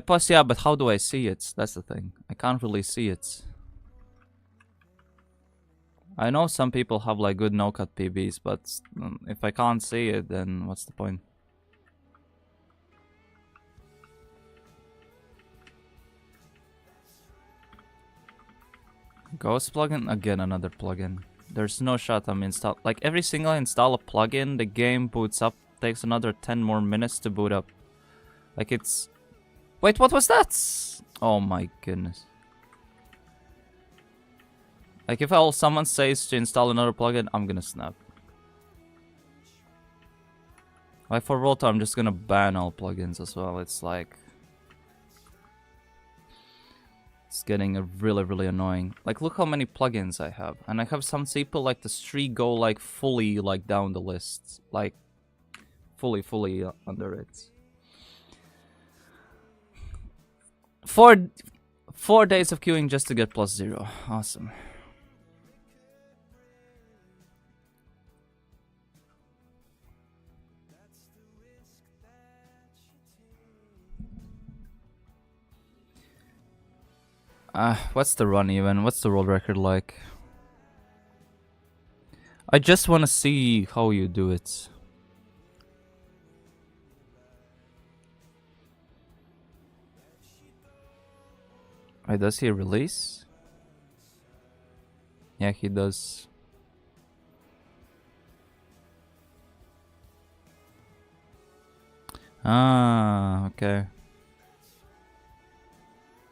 Plus, yeah, but how do I see it? That's the thing. I can't really see it. I know some people have like good no-cut PBs, but if I can't see it, then what's the point? Ghost plugin? Again, another plugin. There's no shot I'm install. Like every single install a plugin, the game boots up. Takes another 10 more minutes to boot up. Like it's... Wait, what was that? Oh my goodness. Like if someone says to install another plugin, I'm gonna snap. Like for Volta, I'm just gonna ban all plugins as well. It's like... It's getting really annoying. Like look how many plugins I have. And I have some people like the streak go like fully like down the list. Like fully under it. 4 days of queuing just to get +0. Awesome. What's the run even? What's the world record like? I just want to see how you do it. Wait, does he release? Yeah, he does. Ah, okay.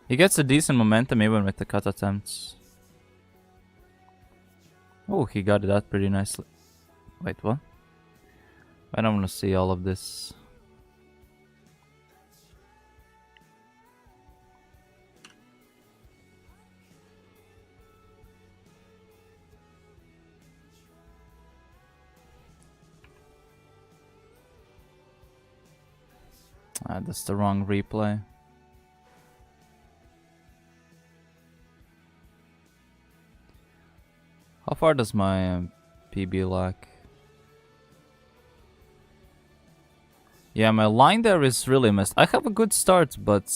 He gets a decent momentum even with the cut attempts. Oh, he got that pretty nicely. Wait, what? I don't want to see all of this. Ah, that's the wrong replay. How far does my PB lack? Yeah, my line there is really missed. I have a good start, but...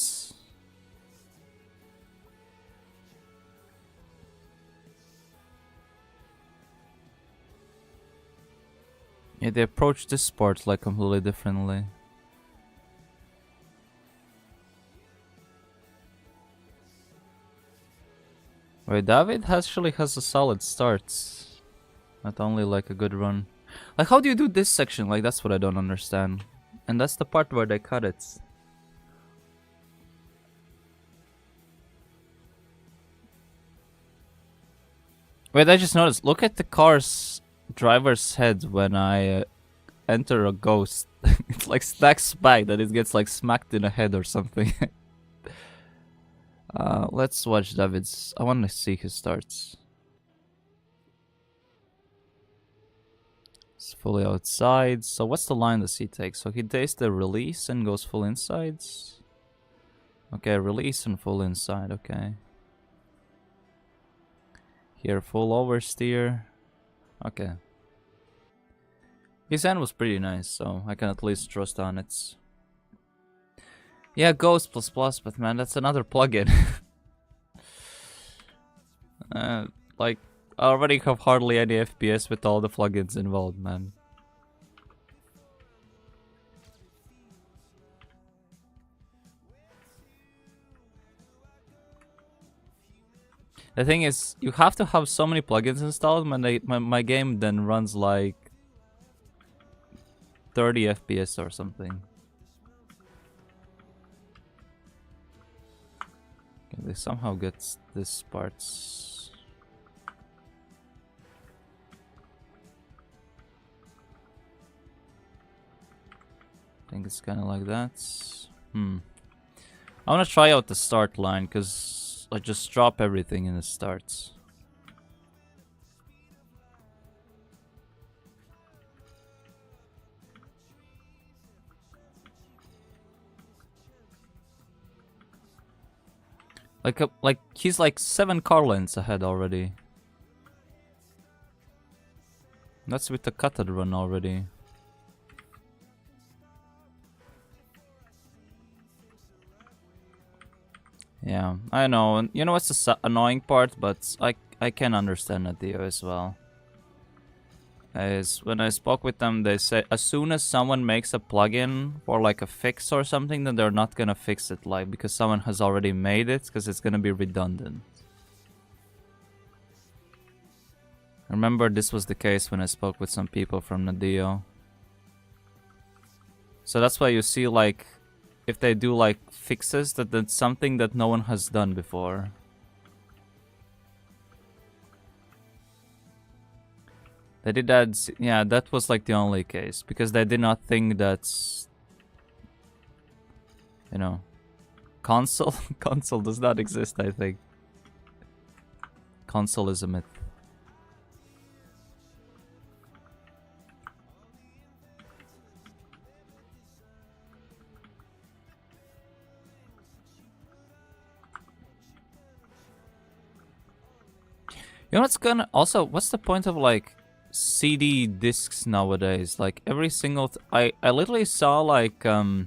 Yeah, they approach this sport like completely differently. Wait, David actually has a solid start. Not only like a good run. Like, how do you do this section? Like, that's what I don't understand. And that's the part where they cut it. Wait, I just noticed. Look at the car's driver's head when I enter a ghost. It's like stacks back that it gets like smacked in the head or something. Let's watch David's. I want to see his starts. It's fully outside. So what's the line does he take? So he takes the release and goes full insides. Okay, release and full inside. Okay. Here, full oversteer. Okay. His hand was pretty nice, so I can at least trust on it. Yeah, Ghost ++, but man, that's another plugin. Like, I already have hardly any FPS with all the plugins involved, man. The thing is, you have to have so many plugins installed when my game then runs like 30 FPS or something. Okay, they somehow get this parts. think it's kind of like that. I want to try out the start line, because I just drop everything in the starts. Like he's like 7 car lengths ahead already. That's with the cutted run already. Yeah, I know. And you know what's the annoying part? But I can understand that deal as well. Is when I spoke with them, they say as soon as someone makes a plugin for like a fix or something, then they're not gonna fix it, like because someone has already made it, because it's gonna be redundant. I remember this was the case when I spoke with some people from Nadio. So that's why you see, like, if they do like fixes, that's something that no one has done before. They did that, yeah, that was like the only case, because they did not think that's, you know, console? Console does not exist, I think. Console is a myth. You know what's gonna, also, what's the point of like CD discs nowadays? Like every single, I literally saw like, I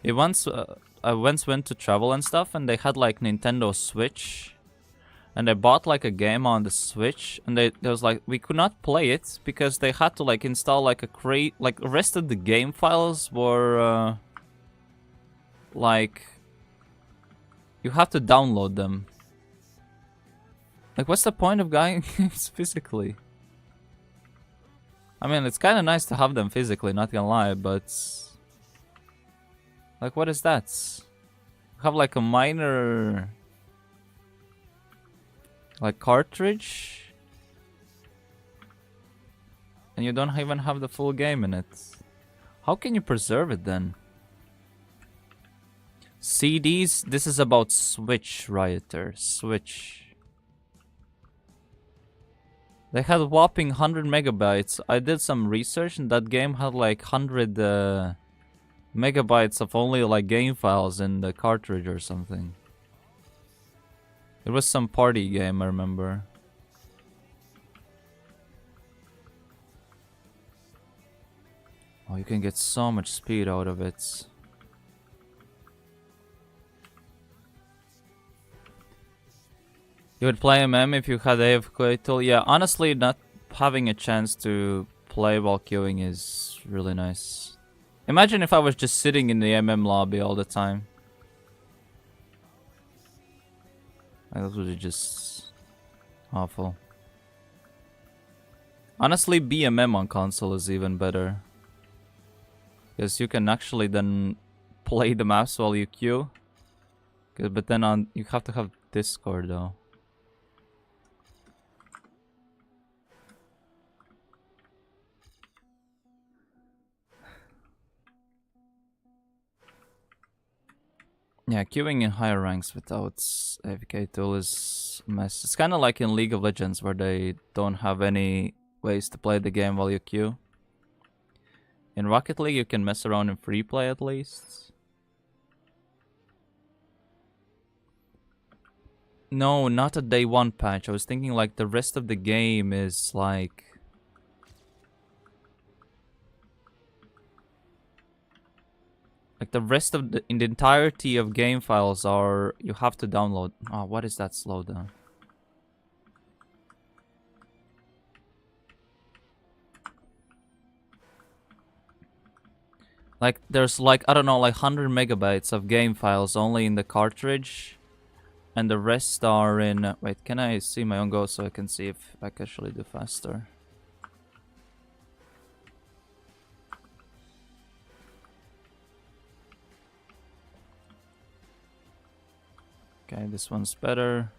once went to travel and stuff, and they had like Nintendo Switch, and I bought like a game on the Switch, and they was like, we could not play it because they had to like install like a crate, like the rest of the game files were like, you have to download them. Like, what's the point of buying games physically? I mean, it's kind of nice to have them physically, not gonna lie, but like, what is that? Have like a minor like cartridge, and you don't even have the full game in it. How can you preserve it then? CDs, this is about Switch, Rioter. Switch. They had a whopping 100 megabytes. I did some research, and that game had like 100 megabytes of only like game files in the cartridge or something. It was some party game, I remember. Oh, you can get so much speed out of it. You would play MM if you had AFK tool? Yeah, honestly, not having a chance to play while queuing is really nice. Imagine if I was just sitting in the MM lobby all the time. That would be just awful. Honestly, BMM on console is even better. Because you can actually then play the maps while you queue. But then you have to have Discord though. Yeah, queuing in higher ranks without AFK tool is a mess. It's kind of like in League of Legends, where they don't have any ways to play the game while you queue. In Rocket League, you can mess around in free play at least. No, not a day one patch. I was thinking like the rest of the game is like... Like the rest of in the entirety of game files are, you have to download. Oh, what is that slowdown? Like there's like, I don't know, like 100 megabytes of game files only in the cartridge, and the rest are in. Wait, can I see my own go so I can see if I can actually do faster? Okay, this one's better.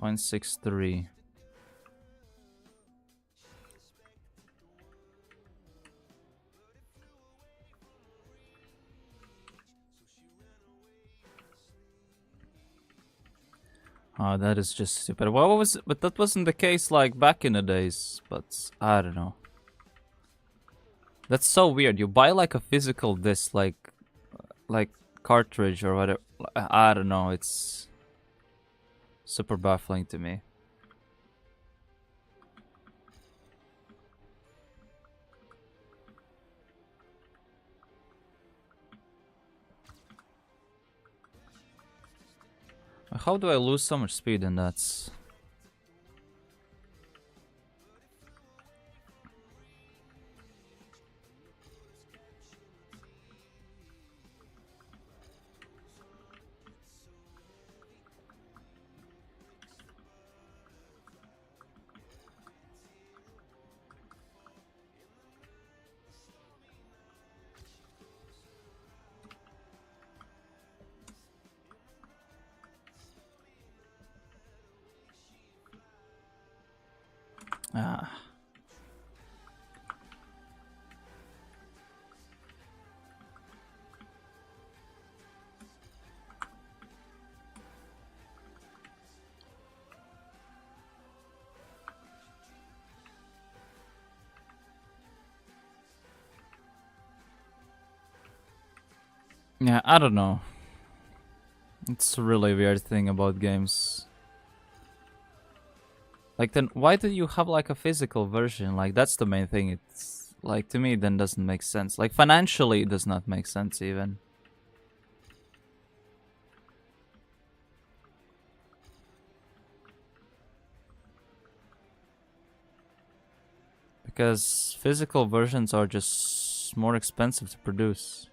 .63. Oh, that is just stupid. Well, but that wasn't the case like back in the days. But I don't know. That's so weird. You buy like a physical disc, like cartridge or whatever. I don't know. It's super baffling to me. How do I lose so much speed in that? Ah. Yeah, I don't know. It's a really weird thing about games. Like, then why do you have like a physical version? Like, that's the main thing. It's like, to me, then doesn't make sense. Like, financially, it does not make sense even. Because physical versions are just more expensive to produce.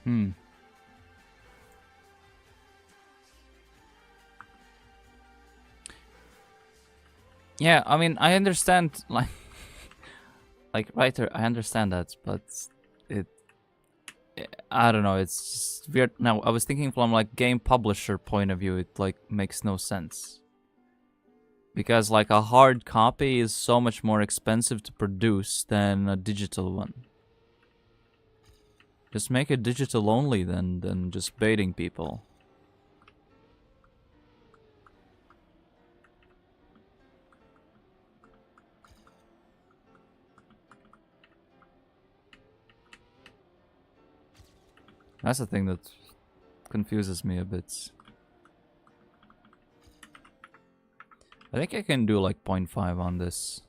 Hmm. Yeah, I mean, I understand, like writer, I understand that, but it, I don't know, it's just weird. Now, I was thinking from like game publisher point of view, it like makes no sense. Because like a hard copy is so much more expensive to produce than a digital one. Just make it digital only than just baiting people. That's the thing that confuses me a bit. I think I can do like 0.5 on this.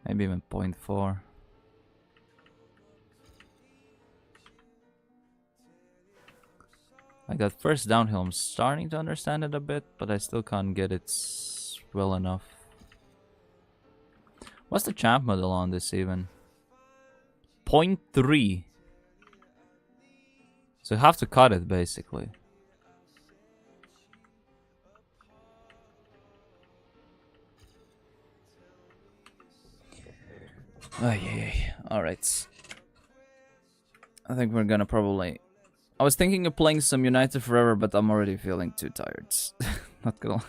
Maybe even 0.4. Like that first downhill, I'm starting to understand it a bit, but I still can't get it well enough. What's the champ model on this even? 0.3. So you have to cut it basically. Oh yeah. Alright. I think we're gonna probably... I was thinking of playing some United Forever, but I'm already feeling too tired. Not gonna lie.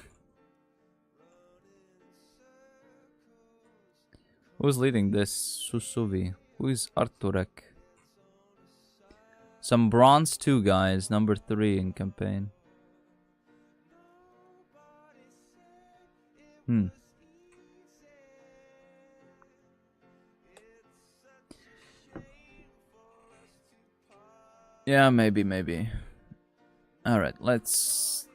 Who's leading this? Susuvi. Who is Arturek? Some bronze 2 guys, number 3 in campaign. Yeah, maybe. Alright, let's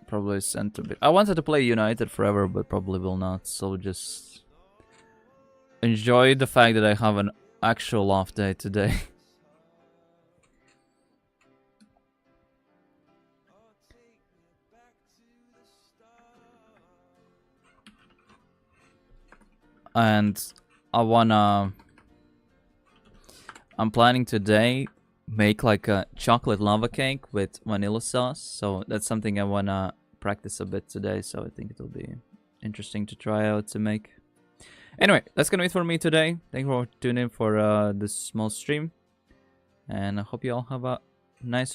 probably sent a bit. I wanted to play United Forever, but probably will not. So just enjoy the fact that I have an actual off day today. And I'm planning today make like a chocolate lava cake with vanilla sauce. So that's something I wanna practice a bit today. So I think it'll be interesting to try out to make. Anyway, that's gonna be it for me today. Thank you for tuning in for this small stream. And I hope you all have a nice